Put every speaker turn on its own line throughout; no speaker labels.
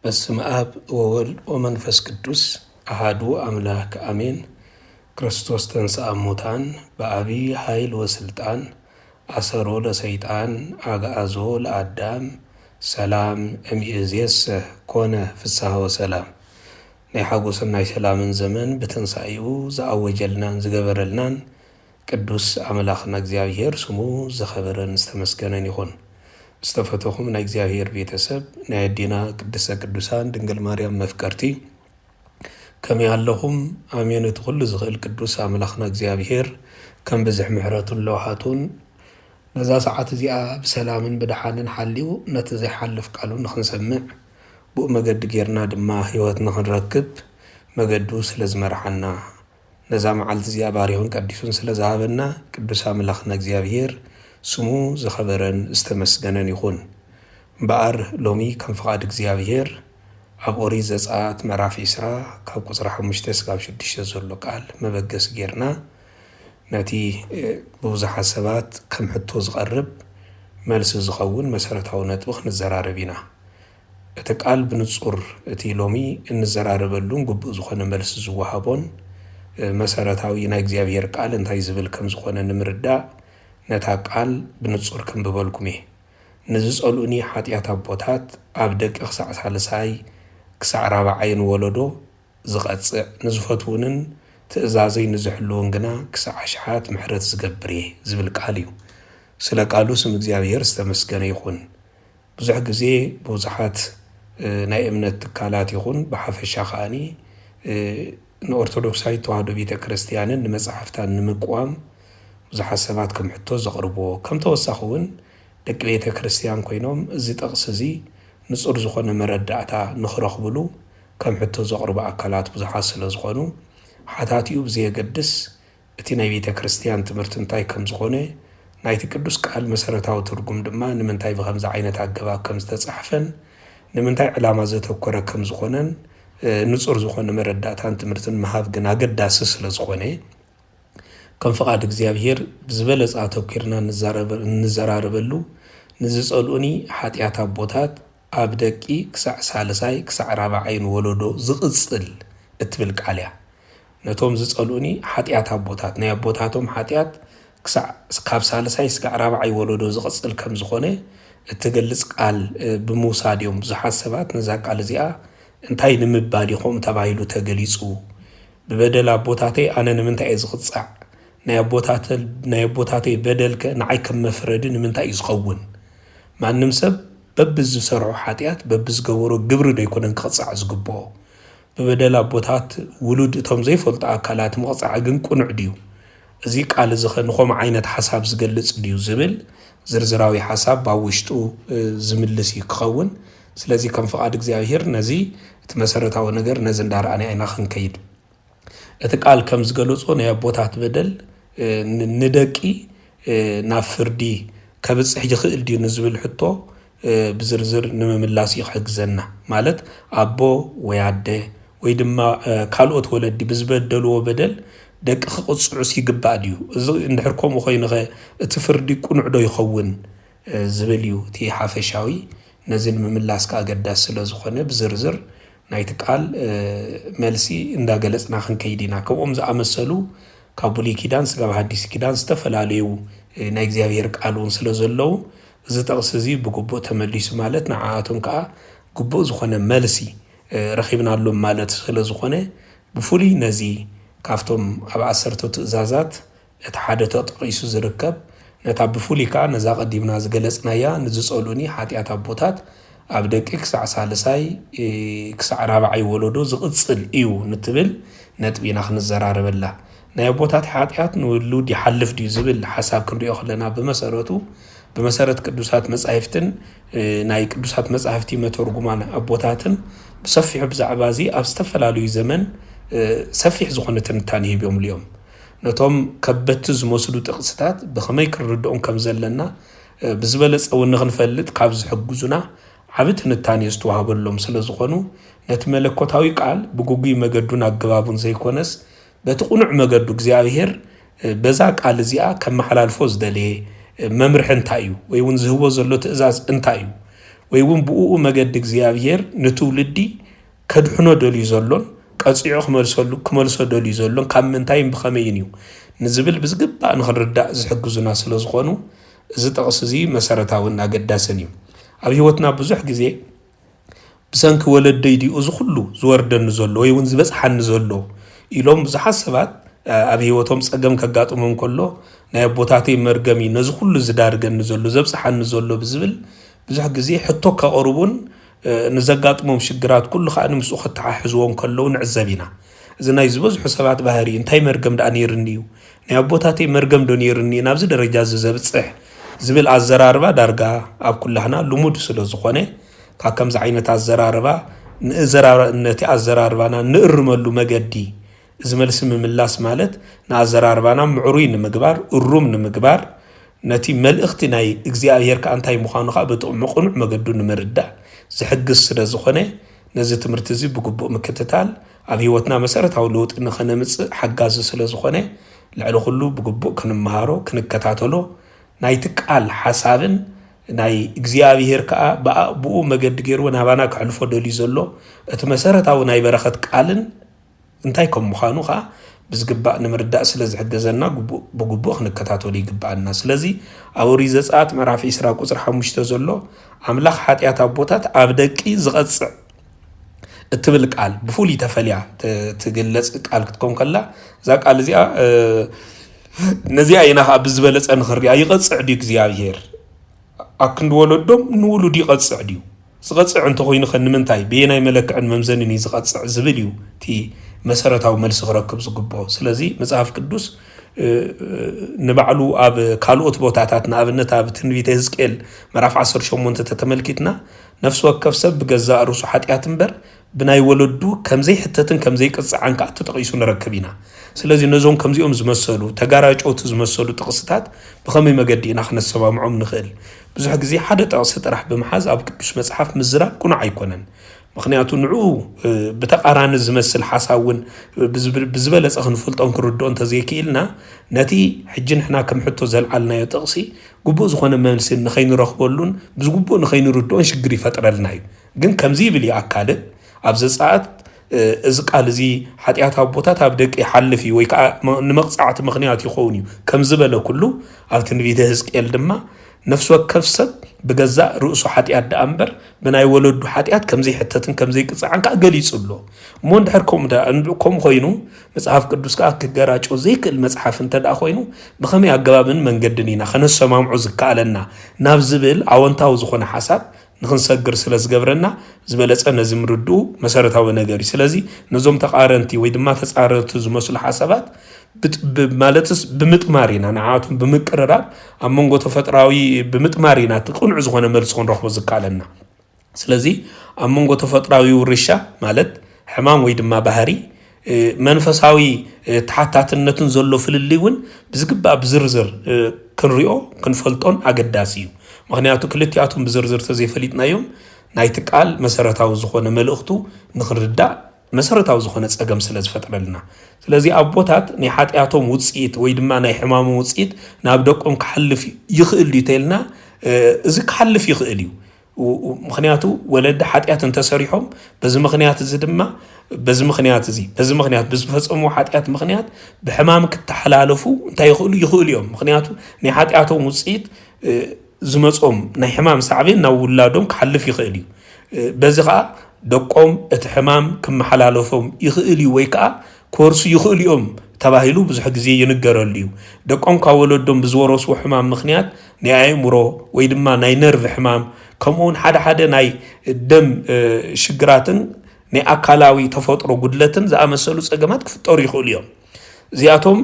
በስመ አብ ወወልድ ወመንፈስ ቅዱስ አሃዱ አምላክ አሜን። ክርስቶስ ተንሥአ እሙታን በአቢይ ኃይል ወስልጣን አሰሮ ለሰይጣን አግዓዞ ለአዳም ሰላም እምይእዜሰ ኮነ ፍስሐ ወሰላም። ናይ ሓጎስን ናይ ሰላምን ዘመን ብትንሣኤኡ ዝኣወጀልናን ዝገበረልናን ቅዱስ አምላኽና እግዚአብሔር ስሙ ዝኸበረን ዝተመስገነን ይኹን። استفتوهم نا እግዚአብሔር ቤተሰብ ና የዲና ቅድስተ ቅዱሳን ድንግል ማርያም መፍቀርቲ ከም ያለሁም አሜን ትኹል ዝኽእል ቅዱስ አምላኽና እግዚአብሔር ከም ብዝሕ ምሕረቱን ለውሓቱን ነዛ ሰዓት እዚኣ ብሰላምን ብድሓንን ሓልዩ ነቲ ዘይሓልፍ ቃሉ ንኽንሰምዕ ብኡ መገዲ ጌርና ድማ ህይወት ንኽንረክብ መገዱ ስለ ዝመርሓና ነዛ መዓልቲ እዚኣ ባሪኹን ቀዲሱን ስለ ዝሃበና ቅዱስ አምላኽና እግዚአብሔር ስሙ ዝኸበረን ዝተመስገነን ይኹን። በአር ሎሚ ከም ፍቓድ እግዚአብሔር ኣብ ኦሪት ዘጸአት ምዕራፍ 20 ካብ ቁጽሪ 5 እስካብ 6 ዘሎ ቃል መበገስ ጌርና ነቲ ብብዙሓት ሰባት ከም ሕቶ ዝቐርብ መልሲ ዝኸውን መሰረታዊ ነጥቢ ክንዘራረብ ኢና። እቲ ቃል ብንጹር እቲ ሎሚ እንዘራረበሉን ግቡእ ዝኾነ መልሲ ዝወሃቦን መሰረታዊ ናይ እግዚአብሔር ቃል እንታይ ዝብል ከም ዝኾነ ንምርዳእ ነታ ቃል ብንጹር ክንብበልኩም እየ። ንዝጸልኡኒ ሓጢኣት ኣቦታት ኣብ ደቂ ክሳዕ ሳልሳይ ክሳዕ ራብዓይን ወለዶ ዝቐጽዕ ንዝፈትውንን ትእዛዘይ ንዝሕልውን ግና ክሳዕ ኣሽሓት ምሕረት ዝገብር እየ ዝብል ቃል እዩ። ስለ ቃሉ ስም እግዚአብሔር ዝተመስገነ ይኹን። ብዙሕ ግዜ ብብዙሓት ናይ እምነት ትካላት ይኹን ብሓፈሻ ከኣኒ ንኦርቶዶክሳዊት ተዋህዶ ቤተ ክርስቲያንን ንመፅሓፍታን ንምቅዋም ብዙሓት ሰባት ከም ሕቶ ዘቕርብዎ ከም ተወሳኺ እውን ደቂ ቤተ ክርስቲያን ኮይኖም እዚ ጠቕሲ እዚ ንጹር ዝኾነ መረዳእታ ንኽረኽብሉ ከም ሕቶ ዘቕርቡ ኣካላት ብዙሓት ስለ ዝኾኑ ሓታትኡ ብዘየገድስ እቲ ናይ ቤተ ክርስቲያን ትምህርቲ እንታይ ከም ዝኾነ ናይቲ ቅዱስ ቃል መሰረታዊ ትርጉም ድማ ንምንታይ ብከምዚ ዓይነት ኣገባብ ከም ዝተጻሕፈን ንምንታይ ዕላማ ዘተኮረ ከም ዝኾነን ንጹር ዝኾነ መረዳእታን ትምህርትን ምሃብ ግን ኣገዳሲ ስለ ዝኾነ ከም ፍቓድ እግዚአብሔር ብዝበለጸ ኣተኲርና እንዘራረበሉ ንዝጸልኡኒ ሓጢኣት ኣቦታት ኣብ ደቂ ክሳዕ ሳልሳይ ክሳዕ ራብዓይን ወለዶ ዝቕጽል እትብል ቃል እያ። ነቶም ዝጸልኡኒ ሓጢኣት ኣቦታት ናይ ኣቦታቶም ሓጢኣት ካብ ሳልሳይ እስካዕ ራብዓይ ወለዶ ዝቕጽል ከም ዝኾነ እትገልጽ ቃል ብምውሳድ እዮም ብዙሓት ሰባት ነዛ ቃል እዚኣ እንታይ ንምባል ኢኹም ተባሂሉ ተገሊጹ። ብበደል ኣቦታተይ ኣነ ንምንታይ እየ ዝቕጻዕ ናይ ኣቦታተይ በደል ንዓይ ከም መፍረዲ ንምንታይ እዩ ዝኸውን? ማንም ሰብ በብዝ ዝሰርሖ ሓጢኣት በብዝገበሮ ግብሪ ዶ ኣይኮነን ክቕፃዕ ዝግብኦ? ብበደል ኣቦታት ውሉድ እቶም ዘይፈልጡ ኣካላት ምቕፃዕ ግን ቁኑዕ ድዩ? እዚ ቃል እዚ ንኸምኡ ዓይነት ሓሳብ ዝገልጽ ድዩ ዝብል ዝርዝራዊ ሓሳብ ኣብ ውሽጡ ዝምልስ እዩ ክኸውን። ስለዚ ከም ፍቓድ እግዚአብሔር ነዚ እቲ መሰረታዊ ነገር ነዚ እንዳርኣና ኢና ክንከይድ። እቲ ቃል ከም ዝገለጾ ናይ ኣቦታት በደል ንደቂ ናብ ፍርዲ ከብፅሕ ይኽእል ድዩ ንዝብል ሕቶ ብዝርዝር ንምምላስ ይሕግዘና። ማለት ኣቦ ወይ ኣደ ወይ ድማ ካልኦት ወለዲ ብዝበደልዎ በደል ደቂ ክቕፅዑስ ይግባእ ድዩ? እዚ እንድሕር ከምኡ ኮይኑ እቲ ፍርዲ ቁኑዕ ዶ ይኸውን ዝብል እዩ እቲ ሓፈሻዊ። ነዚ ንምምላስ ኣገዳሲ ስለ ዝኾነ ብዝርዝር ናይቲ ቃል መልሲ እንዳገለጽና ክንከይድ ኢና። ከምኦም ዝኣመሰሉ ካብ ብሉይ ኪዳን ስጋብ ሓዲስ ኪዳን ዝተፈላለዩ ናይ እግዚአብሔር ቃል እውን ስለ ዘለዉ እዚ ጠቕሲ እዚ ብግቡእ ተመሊሱ ማለት ንዓኣቶም ከዓ ግቡእ ዝኾነ መልሲ ረኺብናሎም ማለት ስለ ዝኾነ ብፍሉይ ነዚ ካብቶም ኣብ 10 ትእዛዛት እቲ ሓደ ተጠቒሱ ዝርከብ ነታ ብፍሉይ ከዓ ነዛ ቀዲምና ዝገለጽናያ ንዝጸልኡኒ ሓጢኣት ኣቦታት ኣብ ደቂ ክሳዕ ሳልሳይ ክሳዕ ራብዓይ ወለዶ ዝቕጽል እዩ ንትብል ነጥቢ ኢና ክንዘራረበላ። ናይ ኣቦታት ሓጢኣት ንውሉድ ይሓልፍ ድዩ ዝብል ሓሳብ ክንሪኦ ከለና ብመሰረት ቅዱሳት መጻሕፍትን ናይ ቅዱሳት መጻሕፍቲ መተርጉማን ኣቦታትን ብሰፊሑ ብዛዕባ እዚ ኣብ ዝተፈላለዩ ዘመን ሰፊሕ ዝኾነ ትንታነ ሂቦም እዮም። ነቶም ከበድቲ ዝመስሉ ጥቕስታት ብኸመይ ክንርድኦም ከም ዘለና ብዝበለጸ እውን ንኽንፈልጥ ካብ ዝሕግዙና ዓብ ትንታነ ዝተዋሃበሎም ስለ ዝኾኑ ነቲ መለኮታዊ ቃል ብጉጉይ መገዱን ኣገባቡን ዘይኮነስ በቲ ቁኑዕ መገዱ እግዚአብሔር በዛ ቃል እዚኣ ከም መሓላልፎ ዝደለየ መምርሒ እንታይ እዩ ወይ እውን ዝህቦ ዘሎ ትእዛዝ እንታይ እዩ ወይውን ብኡኡ መገድ እግዚአብሔር ንትውልዲ ከድሕኖ ደልዩ ዘሎን ቀጽዑ ክመልሶ ደልዩ ዘሎን ካብ ምንታይም ብኸመይን እዩ ንዝብል ብዝግባእ ንኽንርዳእ ዝሕግዙና ስለ ዝኾኑ እዚ ጠቕሲ እዚ መሰረታውን ኣገዳስን እዩ ኣብ ህይወትና ብዙሕ ግዜ ብሰንኪ ወለደይ ድዩ እዚ ኩሉ ዝወርደኒ ዘሎ ወይ እውን ዝበፅሓኒ ዘሎ ኢሎም ብዙሓት ሰባት ኣብ ህይወቶም ፀገም ከጋጥሞም ከሎ ናይ ኣቦታተይ መርገሚ ነዚ ኩሉ ዝዳርገኒ ዘሎ ዘብፅሓኒ ዘሎ ብዝብል ብዙሕ ግዜ ሕቶ ከቕርቡን ንዘጋጥሞም ሽግራት ኩሉ ከዓ ንምስኡ ከተሓሕዝዎም ከለዉ ንዕዘብ ኢና እዚ ናይ ዝበዝሑ ሰባት ባህሪ እንታይ መርገም ዳኣ ነይርኒ እዩ ናይ ኣቦታተይ መርገም ዶ ነይርኒ ናብዚ ደረጃ ዘብፅሕ ዝብል ኣዘራርባ ዳርጋ ኣብ ኩላህና ልሙድ ስለ ዝኾነ ካብ ከምዚ ዓይነት ኣዘራርባ ነቲ ኣዘራርባና ንእርመሉ መገዲ እዚ መልሲ ምምላስ ማለት ንኣዘራርባና ምዕሩይ ንምግባር እሩም ንምግባር ነቲ መልእኽቲ ናይ እግዚኣብሔር ከዓ እንታይ ምዃኑ ከዓ ብጥቕሚ ቁኑዕ መገዱ ንምርዳእ ዝሕግዝ ስለ ዝኾነ ነዚ ትምህርቲ እዚ ብግቡእ ምክትታል ኣብ ህይወትና መሰረታዊ ለውጢ ንኸነምፅእ ሓጋዚ ስለ ዝኾነ ልዕሊ ኩሉ ብግቡእ ክንመሃሮ ክንከታተሎ ናይቲ ቃል ሓሳብን ናይ እግዚኣብሔር ከዓ ብኡ መገዲ ገይሩ ናባና ክሕልፎ ደልዩ ዘሎ እቲ መሰረታዊ ናይ በረኸት ቃልን እንታይ ከም ምዃኑ ከዓ ብዝግባእ ንምርዳእ ስለ ዝሕገዘና ብግቡእ ክንከታተሎ ይግባአና ስለዚ ኣብ ኦሪት ዘፀአት ምዕራፍ 20 ቁፅሪ 5 ዘሎ ኣምላኽ ሓጢአት ኣቦታት ኣብ ደቂ ዝቐፅዕ እትብል ቃል ብፍሉይ ተፈልያ ትግለፅ ቃል ክትኮን ከላ እዛ ቃል እዚኣ ነዚኣ ኢና ከዓ ብዝበለፀ ንኽሪኣ ይቐፅዕ ድዩ እግዚኣብሔር ኣብ ክንዲ ወለዶም ንውሉድ ይቐፅዕ ድዩ ዝቐፅዕ እንተኮይኑ ኸ ንምንታይ ብናይ መለክዕን መምዘንን እዩ ዝቐፅዕ ዝብል እዩ እቲ መሰረታዊ መልሲ ክረክብ ዝግብኦ ስለዚ መጽሓፍ ቅዱስ ንባዕሉ ኣብ ካልኦት ቦታታት ንኣብነት ኣብ ትንቢተ ሕዝቅኤል ምዕራፍ 18 ተተመልኪትና ነፍሲ ወከፍ ሰብ ብገዛእ ርእሱ ሓጢአት እምበር ብናይ ወለዱ ከምዘይ ሕተትን ከምዘይ ቅፅዓን ከዓ ተጠቂሱ ንረክብ ኢና ስለዚ ነዞም ከምዚኦም ዝመሰሉ ተጋራጮት ዝመሰሉ ጥቕስታት ብኸመይ መገዲ ኢና ክነሰማምዖም ንኽእል ብዙሕ ግዜ ሓደ ጠቕሲ ጥራሕ ብምሓዝ ኣብ ቅዱስ መጽሓፍ ምዝራብ ቁኑዕ ኣይኮነን ምክንያቱ ንዑ ብተቃራኒ ዝመስል ሓሳብ እውን ብዝበለፀ ክንፈልጦን ክንርድኦ እንተዘይክኢልና ነቲ ሕጂ ንሕና ከም ሕቶ ዘልዓልናዮ ጥቕሲ ግቡእ ዝኾነ መልሲ ንኸይንረኽበሉን ብዝግቡእ ንኸይንርድኦን ሽግር ይፈጥረልና እዩ ግን ከምዚ ይብል እዩ ኣካልእ ኣብ ዘፀአት እዚ ቃል እዚ ሓጢአት ኣቦታት ኣብ ደቂ ይሓልፍ እዩ ወይ ከዓ ንመቕፃዕቲ ምክንያት ይኸውን እዩ ከም ዝበለ ኩሉ ኣብ ትንቢተ ሕዝቅኤል ድማ ነፍሲ ወከፍ ሰብ ብገዛእ ርእሱ ሓጢአት ደኣ እምበር ብናይ ወለዱ ሓጢአት ከምዘይ ሕተትን ከምዘይ ቅፅዓን ከዓ ገሊጹ ኣሎ እሞ እንድሕር ከምኡ ኮይኑ መጽሓፍ ቅዱስ ከዓ ክገራጮ ዘይክእል መጽሓፍ እንተደኣ ኮይኑ ብኸመይ ኣገባብን መንገድን ኢና ከነሰማምዖ ዝከኣለና ናብ ዝብል ኣወንታዊ ዝኾነ ሓሳብ ንኽንሰግር ስለ ዝገብረና ዝበለፀ ነዚ ምርድኡ መሰረታዊ ነገር እዩ ስለዚ ነዞም ተቃረንቲ ወይ ድማ ተፃረርቲ ዝመስሉ ሓሳባት ማለትስ ብምጥማር ኢና ንዓቶም ብምቅርራብ ኣብ መንጎ ተፈጥራዊ ብምጥማር ኢና ቅኑዕ ዝኾነ መልሲ ክንረኽቦ ዝከኣለና ስለዚ ኣብ መንጎ ተፈጥራዊ ውርሻ ማለት ሕማም ወይ ድማ ባህሪ መንፈሳዊ ተሓታትነትን ዘሎ ፍልልይ እውን ብዝግባእ ብዝርዝር ክንሪኦ ክንፈልጦን ኣገዳሲ እዩ ምክንያቱ ክልቲኣቶም ብዝርዝር ተዘይፈሊጥናዮም ናይቲ ቃል መሰረታዊ ዝኾነ መልእኽቱ ንኽንርዳእ መሰረታዊ ዝኾነ ፀገም ስለ ዝፈጥረልና ስለዚ ኣቦታት ናይ ሓጢአቶም ውፅኢት ወይ ድማ ናይ ሕማሞም ውፅኢት ናብ ደቆም ክሓልፍ ይኽእል እዩ ተልና እዚ ክሓልፍ ይኽእል እዩ ምክንያቱ ወለዲ ሓጢአት እንተሰሪሖም በዚ ምክንያት እዚ ድማ በዚ ምክንያት ብዝፈፀሙ ሓጢአት ምክንያት ብሕማም ክተሓላለፉ እንታይ ይኽእሉ እዮም ምክንያቱ ናይ ሓጢአቶም ውፅኢት ዝመጾም ናይ ሕማም ሳዕቤን ናብ ውላዶም ክሓልፍ ይኽእል እዩ በዚ ከዓ ደቆም እቲ ሕማም ክመሓላለፎም ይኽእል እዩ ወይ ከዓ ኮርሱ ይኽእል እዮም ተባሂሉ ብዙሕ ግዜ ይንገረሉ እዩ ደቆም ካብ ወለዶም ብዝወረስዎ ሕማም ምክንያት ናይ ኣእምሮ ወይ ድማ ናይ ነርቭ ሕማም ከምኡውን ሓደ ናይ ደም ሽግራትን ናይ ኣካላዊ ተፈጥሮ ጉድለትን ዝኣመሰሉ ፀገማት ክፍጠሩ ይኽእሉ እዮም እዚኣቶም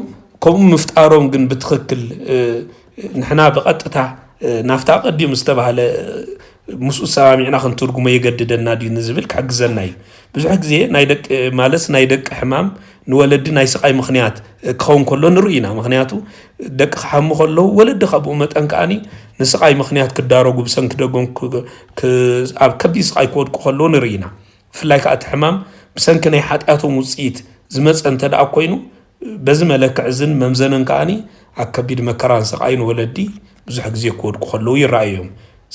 ከምኡ ምፍጣሮም ግን ብትኽክል ንሕና ብቐጥታ ናፍታ ቀዲም ዝተባሃለ ምስኡ ሰማሚዕና ክንትርጉሞ የገድደና ድዩ ንዝብል ክሕግዘና እዩ ብዙሕ ግዜ ናይ ደቂ ሕማም ንወለዲ ናይ ስቃይ ምክንያት ክኸውን ከሎ ንርኢ ኢና ምክንያቱ ደቂ ክሓሙ ከለዉ ወለዲ ካብኡ መጠን ከዓኒ ንስቃይ ምክንያት ክዳረጉ ብሰንኪ ደጎም ኣብ ከቢድ ስቃይ ክወድቁ ከለዉ ንርኢ ኢና ብፍላይ ከዓ እቲ ሕማም ብሰንኪ ናይ ሓጢአቶም ውፅኢት ዝመፀ እንተደኣ ኮይኑ በዚ መለክዕ እዝን መምዘንን ከዓኒ ኣብ ከቢድ መከራን ስቃይን ወለዲ ብዙሕ ግዜ ክወድቁ ከለዉ ይረኣዩ እዮም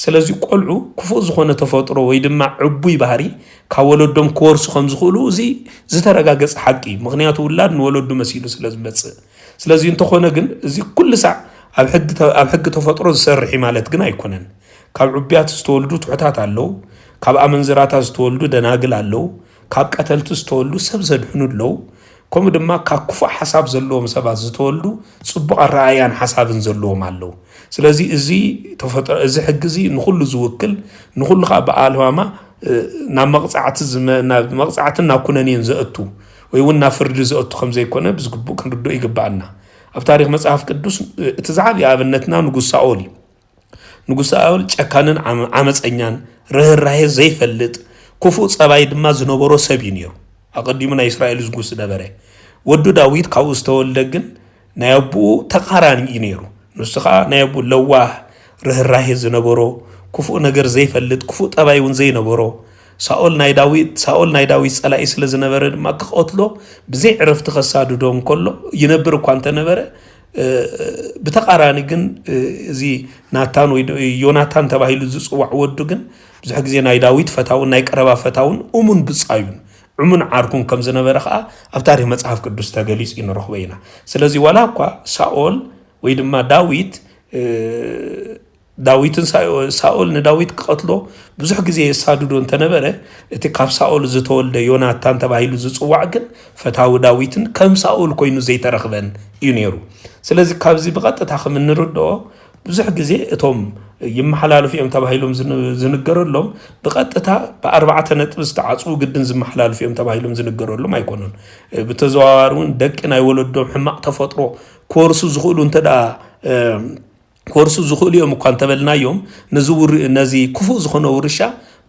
ስለዚ ቆልዑ ክፉእ ዝኾነ ተፈጥሮ ወይ ድማ ዕቡይ ባህሪ ካብ ወለዶም ክወርሱ ከም ዝኽእሉ እዚ ዝተረጋገፀ ሓቂ ምክንያቱ ውላድ ንወለዱ መሲሉ ስለዝመፅእ ስለዚ እንተኾነ ግን እዚ ኩሉ ሳዕ ኣብ ሕጊ ተፈጥሮ ዝሰርሕ ማለት ግን ኣይኮነን ካብ ዕቡያት ዝተወልዱ ትሑታት ኣለው ካብ ኣመንዝራታት ዝተወልዱ ደናግል ኣለው ካብ ቀተልቲ ዝተወልዱ ሰብ ዘድሕኑ ኣለው ከምኡ ድማ ካብ ክፉእ ሓሳብ ዘለዎም ሰባት ዝተወልዱ ጽቡቕ ኣረኣያን ሓሳብን ዘለዎም ኣለው ስለዚ እዚ ተፈጥሮ እዚ ሕጊ እዚ ንኹሉ ዝውክል ንኹሉ ካ በኣልዋማ ናብ መቕፃዕትን ናብ ኩነኔን ዘእቱ ወይ እውን ናብ ፍርዲ ዘእቱ ከም ዘይኮነ ብዝግቡእ ክንርድኦ ይግባአና ኣብ ታሪክ መጽሓፍ ቅዱስ እቲ ዝዓብይ ኣብነትና ንጉስ ሳኦል እዩ ንጉስ ሳኦል ጨካንን ዓመፀኛን ርህራሄ ዘይፈልጥ ክፉእ ጸባይ ድማ ዝነበሮ ሰብ እዩ ነይሩ ኣቀዲሙ ናይ እስራኤል ንጉስ ነበረ ወዱ ዳዊት ካብኡ ዝተወልደ ግን ናይ ኣቡኡ ተቃራኒ እዩ ነይሩ ንሱ ከዓ ናይ ኣቡኡ ለዋህ ርህራሄ ዝነበሮ ክፉእ ነገር ዘይፈልጥ ክፉእ ጠባይ እውን ዘይነበሮ ሳኦል ናይ ዳዊት ጸላኢ ስለ ዝነበረ ድማ ክቐትሎ ብዘይ ዕረፍቲ ከሳድዶ እንከሎ ይነብር እኳ እንተነበረ ብተቃራኒ ግን እዚ ናታን ወይ ዮናታን ተባሂሉ ዝጽዋዕ ወዱ ግን ብዙሕ ግዜ ናይ ዳዊት ፈታውን ናይ ቀረባ ፈታውን እሙን ብጻዩን ዕሙን ዓርኩን ከም ዝነበረ ከዓ ኣብ ታሪክ መጽሓፍ ቅዱስ ተገሊጹ ንረኽቦ ኢና ስለዚ ዋላ እኳ ሳኦል ወይ ድማ ዳዊትን ሳኦል ንዳዊት ክቐትሎ ብዙሕ ግዜ የሳድዶ እንተነበረ እቲ ካብ ሳኦል ዝተወልደ ዮናታን ተባሂሉ ዝጽዋዕ ግን ፈታዊ ዳዊትን ከም ሳኦል ኮይኑ ዘይተረኽበን እዩ ነይሩ ስለዚ ካብዚ ብቐጥታ ከም እንርድኦ ብዙሕ ግዜ እቶም ይመሓላለፉ እዮም ተባሂሎም ዝንገረሎም ብቐጥታ ብኣርባዕተ ነጥቢ ዝተዓጽኡ ግድን ዝመሓላለፉ እዮም ተባሂሎም ዝንገረሎም ኣይኮኑን ብተዘዋዋሪ እውን ደቂ ናይ ወለዶም ሕማቕ ተፈጥሮ ክወርሱ ዝኽእሉ እንተደኣ ክወርሱ ዝኽእሉ እዮም እኳ እንተበልናዮም ነዚ ክፉእ ዝኾነ ውርሻ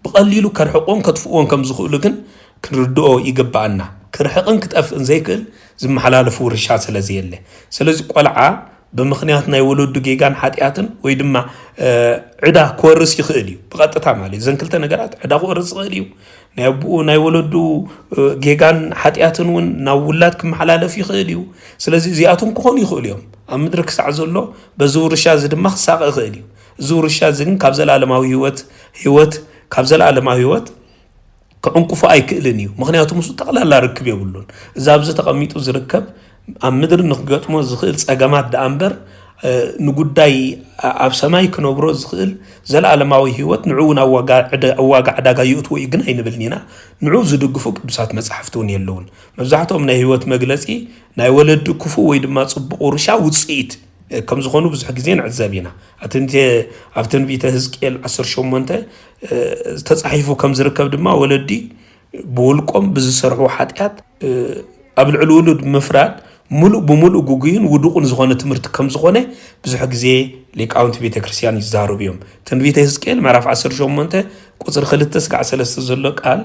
ብቐሊሉ ከርሕቆም ከጥፍእዎን ከም ዝኽእሉ ግን ክንርድኦ ይግባአና ክርሕቕን ክጠፍእን ዘይክእል ዝመሓላለፉ ውርሻ ስለዘየለ ስለዚ ቆልዓ ብምኽንያት ናይ ወለዱ ጌጋን ሓጢኣትን ወይ ድማ ዕዳ ክወርስ ይኽእል እዩ ብቐጥታ ማለት ዘን ክልተ ነገራት ዕዳ ክወርስ ይኽእል እዩ ናይ ኣቡኡ ናይ ወለዱ ጌጋን ሓጢኣትን እውን ናብ ውላድ ክመሓላለፍ ይኽእል እዩ ስለዚ እዚኣቶም ክኾኑ ይኽእሉ እዮም ኣብ ምድሪ ክሳዕ ዘሎ በዚ ውርሻ እዚ ድማ ክሳቕ ይኽእል እዩ እዚ ውርሻ እዚ ግን ካብ ዘለኣለማዊ ህይወት ካብ ዘለኣለማዊ ህይወት ክዕንቁፎ ኣይክእልን እዩ ምክንያቱ ምስ ጠቕላላ ርክብ የብሉን እዚ ኣብዚ ተቐሚጡ ዝርከብ ኣብ ምድሪ ንክገጥሞ ዝኽእል ጸገማት ደኣ እምበር ንጉዳይ ኣብ ሰማይ ክነብሮ ዝኽእል ዘለኣለማዊ ህይወት ንዑውን ኣዋጋ ዕዳጋ ይእትዎ እዩ ግን ኣይንብልን ኢና ንዑ ዝድግፉ ቅዱሳት መጽሓፍቲ እውን የለውን መብዛሕትኦም ናይ ህይወት መግለጺ ናይ ወለዲ ክፉእ ወይ ድማ ጽቡቕ ውርሻ ውፅኢት ከም ዝኾኑ ብዙሕ ግዜ ንዕዘብ ኢና ኣብ ትንቢተ ህዝቅኤል 18 ተጻሒፉ ከም ዝርከብ ድማ ወለዲ ብውልቆም ብዝሰርሑ ሓጢኣት ኣብ ልዕሊ ውሉድ ምፍራድ ሙሉእ ብምሉእ ጉጉይን ውዱቕን ዝኾነ ትምህርቲ ከም ዝኾነ ብዙሕ ግዜ ሊቃውንቲ ቤተ ክርስቲያን ይዛረቡ እዮም ትንቢተ ህዝቅኤል ምዕራፍ 18 ቁፅሪ 2-3 ዘሎ ቃል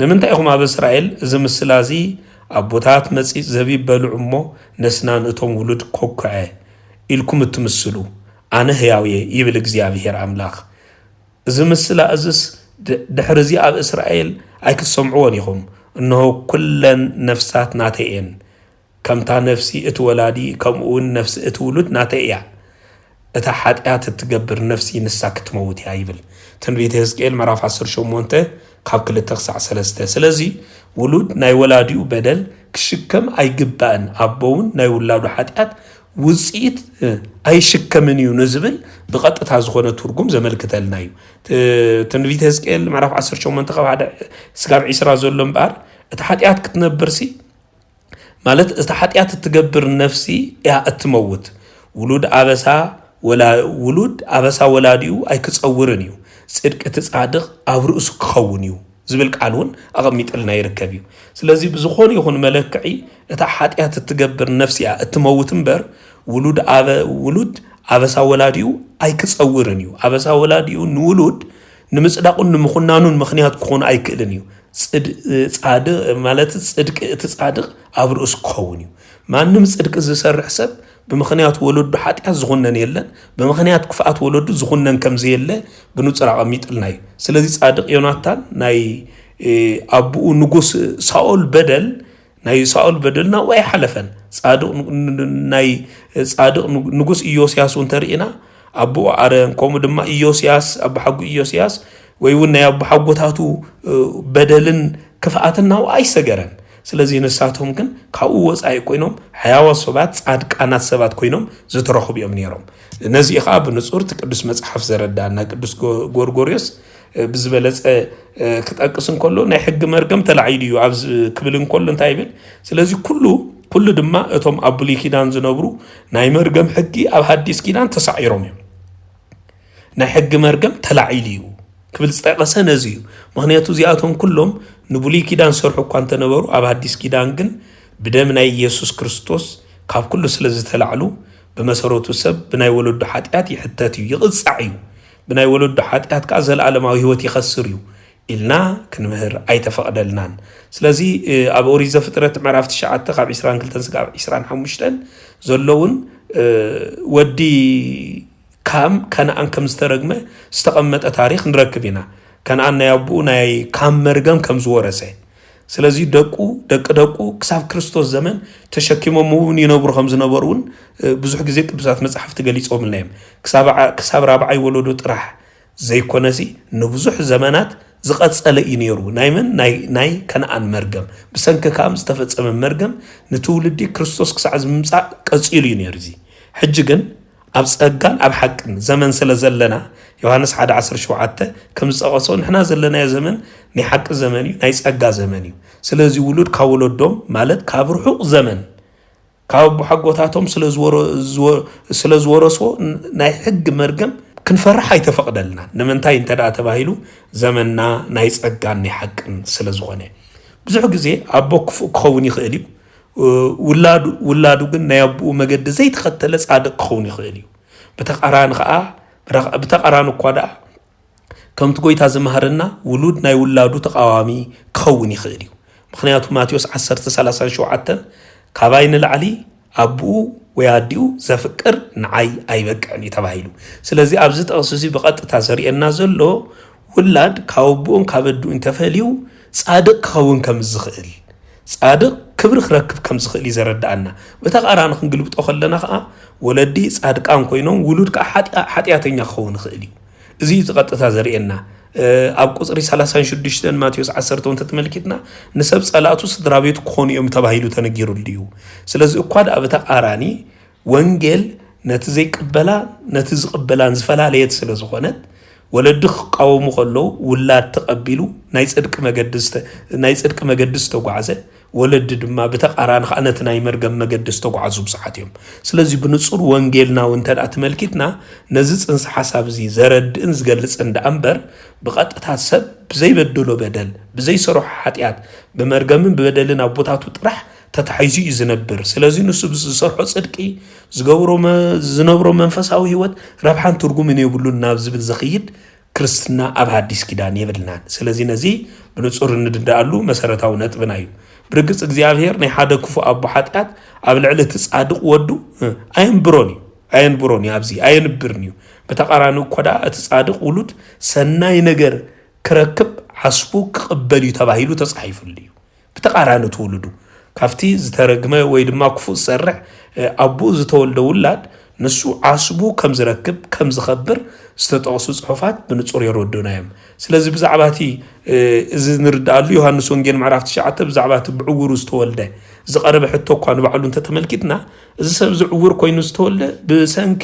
ንምንታይ ኢኹም ኣብ እስራኤል እዚ ምስላዚ ኣቦታት መጺእ ዘቢብ በልዑ እሞ ነስናን እቶም ውሉድ ኮኩዐ ኢልኩም እትምስሉ ኣነ ህያውየ ይብል እግዚኣብሔር ኣምላኽ እዚ ምስላ እዝስ ድሕሪ እዚ ኣብ እስራኤል ኣይክሰምዕዎን ኢኹም እነሆ ኩለን ነፍሳት ናተይ እየን ከምታ ነፍሲ እቲ ወላዲ ከምኡውን ነፍሲ እቲ ውሉድ ናተይ እያ እታ ሓጢኣት እትገብር ነፍሲ ንሳ ክትመውት እያ ይብል ትንቢተ ህዝቅኤል ምዕራፍ 18 ካብ 2-3 ስለዚ ውሉድ ናይ ወላዲኡ በደል ክሽከም ኣይግባእን ኣቦውን ናይ ውላዱ ሓጢኣት ውፅኢት ኣይሽከምን እዩ ንዝብል ብቐጥታ ዝኾነ ትርጉም ዘመልክተልና እዩ ትንቢተ ህዝቅኤል ምዕራፍ 18 ካብ 1-20 ዘሎ እምበር እቲ ሓጢኣት ክትነብርሲ ማለት እቲ ሓጢኣት እትገብር ነፍሲ እያ እትመውት ውሉድ ኣበሳ ወላዲኡ ኣይክፀውርን እዩ ጽድቂ እቲ ጻድቕ ኣብ ርእሱ ክኸውን እዩ ዝብል ቃል እውን ኣቐሚጥልና ይርከብ እዩ ስለዚ ብዝኾነ ይኹን መለክዒ እታ ሓጢኣት እትገብር ነፍሲ እያ እትመውት እምበር ውሉድ ኣበሳ ወላዲኡ ኣይክፀውርን እዩ ኣበሳ ወላዲኡ ንውሉድ ንምጽዳቁን ንምኹናኑን ምኽንያት ክኾኑ ኣይክእልን እዩ ጻድቕ ማለት ጽድቂ እቲ ጻድቕ ኣብ ርእሱ ክኸውን እዩ ማንም ጽድቂ ዝሰርሕ ሰብ ብምኽንያት ወለዱ ሓጢኣት ዝኹነን የለን ብምኽንያት ክፍኣት ወለዱ ዝኹነን ከም ዘየለ ብንጹር ኣቐሚጥልና እዩ ስለዚ ጻድቕ ዮናታን ናይ ኣቡኡ ንጉስ ሳኦል በደል ናብኡ ኣይሓለፈን ጻድቕ ንጉስ ኢዮስያስ እንተርኢና أبو أرن كوم دم إيوسياس أبو حق إيوسياس ويونا أبو حقوتاتو بدلن كفاءتنا وأي سجرن سلازي نساتهم كن كأوز أي كوينهم حياة صبات عاد كانت سبات كوينهم زترخو بيمنيرهم نزي خاب نصور تقدس مصحف زردانا قدس غورغوريوس بزبلص كتقسن كله ناي حق مرقم تلعيديو عبز كبلن كله انتايبل سلازي كل دما اتم ابلي كيدان زنبرو ناي مرقم حقي اب حديث كيدان تسعيرهم ناي حق مرقم تلعيديو كبل استقسه نزيو مغنياتو زياتهم كلهم نبلي كيدان سرحو كانت نبرو اب حديث كيدان كن بدم ناي يسوع كريستوس كاب كله سلازي تلعلو بمسروتو سب بناي ولد حاتيات يحتاتيو يقصعيو بناي ولد حاتيات كازل عالماوي هوت يخسريو إلنا كنمهر أي تفقدلنان سلازي أبو أوريزا فترة معرفت شعات قاب إسران كلتن سقاب إسران حمشتن زلون ودي كان أن كم استرقمه استقمت التاريخ نركبنا كان أن يابونا كام مرقم كم زورسه سلازي دقو كساب كريستوس زمن تشكيمو مون ينبرو خمز نبرون بزح غزي قدسات مصحف تغليصوم لهم كساب رابعي ولودو طرح زي كونسي نبزح زمانات زقصله ينيرو نايمن ناي كنعان مرغم بسنك كام استفصم مرغم نتولدي كريستوس كسعز ممصا قصيل ينيرزي حجغن اب صغان اب حقن زمن سلازلنا يوحنس 1:17 كم صقصو نحنا زلنا يا زمن ني حق زمني ناي صغا زمني سلازي ولود كاولودوم مالت كابرحق زمن كاب حقوتاتهم سلازورسو ناي حق مرغم كنفرح يتفقدلنا نمنتاي انت دا تباهيلو زمننا ناي صغان ني حقن سلازغونه بزح غزي ابو كخوني خيليو ولادو ግን ናይ አብኡ መገድ ዘይተኸተለ ጻድቅ ክኸውን ይኽእል እዩ በተቃራኒ እኳ ዳ ከምቲ ጎይታ ዝመሃርና ውሉድ ናይ ውላዱ ተቃዋሚ ክኸውን ይኽእል እዩ ምክንያቱ ማቴዎስ 10:37 ካባይ ንላዕሊ አብኡ ወያዲኡ ዘፍቅር ንዓይ ኣይበቅዕን ተባሂሉ ስለዚ ኣብዚ ተቕስሲ በቀጥታ ዘርየና ዘሎ ውላድ ካውቡን ካበዱን ተፈልዩ ጻድቅ ክኸውን ከም ዝኽእል ጻድቅ كبر خركب كم زخلي زردعنا بتقارن خنقلب تأخلنا خا ولدي صادقان كوينهم ولود كحاتياتين يخون خليو زي تقطع زرينا أب قصري 36 ماتيوس 10 تتملكتنا نسب صلاتو سدرابيت كون يوم تباهيلو تنجيرو ليو سلازي اكواد بتقاراني وانجيل نتزي قبلا نزفلا ليت سلازخونت ولدخ قوم خلو ولا تقبلوا ناي صدق مقدس تغعزه ولد دما بتقاران خانت ناي مرغم مقدس تغعزو بصحاتهم سلازي بنصور وانجيلنا وانت اتملكتنا نزص انس حساب زي زرد انز جلص عند انبر بقطታ ሰብ بزي بدلو بدل بزي سروح حاتيات بمرغم ببدلنا بوتاتو طرح تتحيزي يزنبر سلازي نسو بسرحو صدقي زنبرو منفساوي هيوت ربحان ترغم ني يبلو نابز بالزخيد كريستنا اب حديث كيدان يبلنان سلازي نزي بنصور نددالو مسرتاو نطبنايو برغص እግዚአብሔር ናይ ሓደ ክፉ አቦ ኃጢአት ኣብ ልዕሊ ጻድቅ ወዱ አይንብሮኒ ኣብዚ አይንብርኒው በተቃራኒ ኮዳ ጻድቅ ውሉድ ሰናይ ነገር ክረክብ ሐስቡ ክቅበል ተባሂሉ ተጻሒፉልዩ በተቃራኒ ተወልዱ ካፍቲ ዝተረግመ ወይ ድማ ክፉ ዝሰርሕ አቦ ዝተወልደ ውላድ ንሱ ዓስቡ ከም ዝረክብ ከም ዝኸብር ዝተጠቕሱ ጽሑፋት ብንጹር ይረዱናዮም ስለዚህ ብዛዕባቲ እዚ ንርዳሉ ዮሐንስ ወንጌል ምዕራፍ 9 ብዛዕባቲ ብዕውሩ ዝተወልደ ዝቀረበ ሕቶ እኳ ንባዕሉ እንተተመልኪትና እዚ ሰብ ዝዕውር ኮይኑ ዝተወልደ ብሰንኪ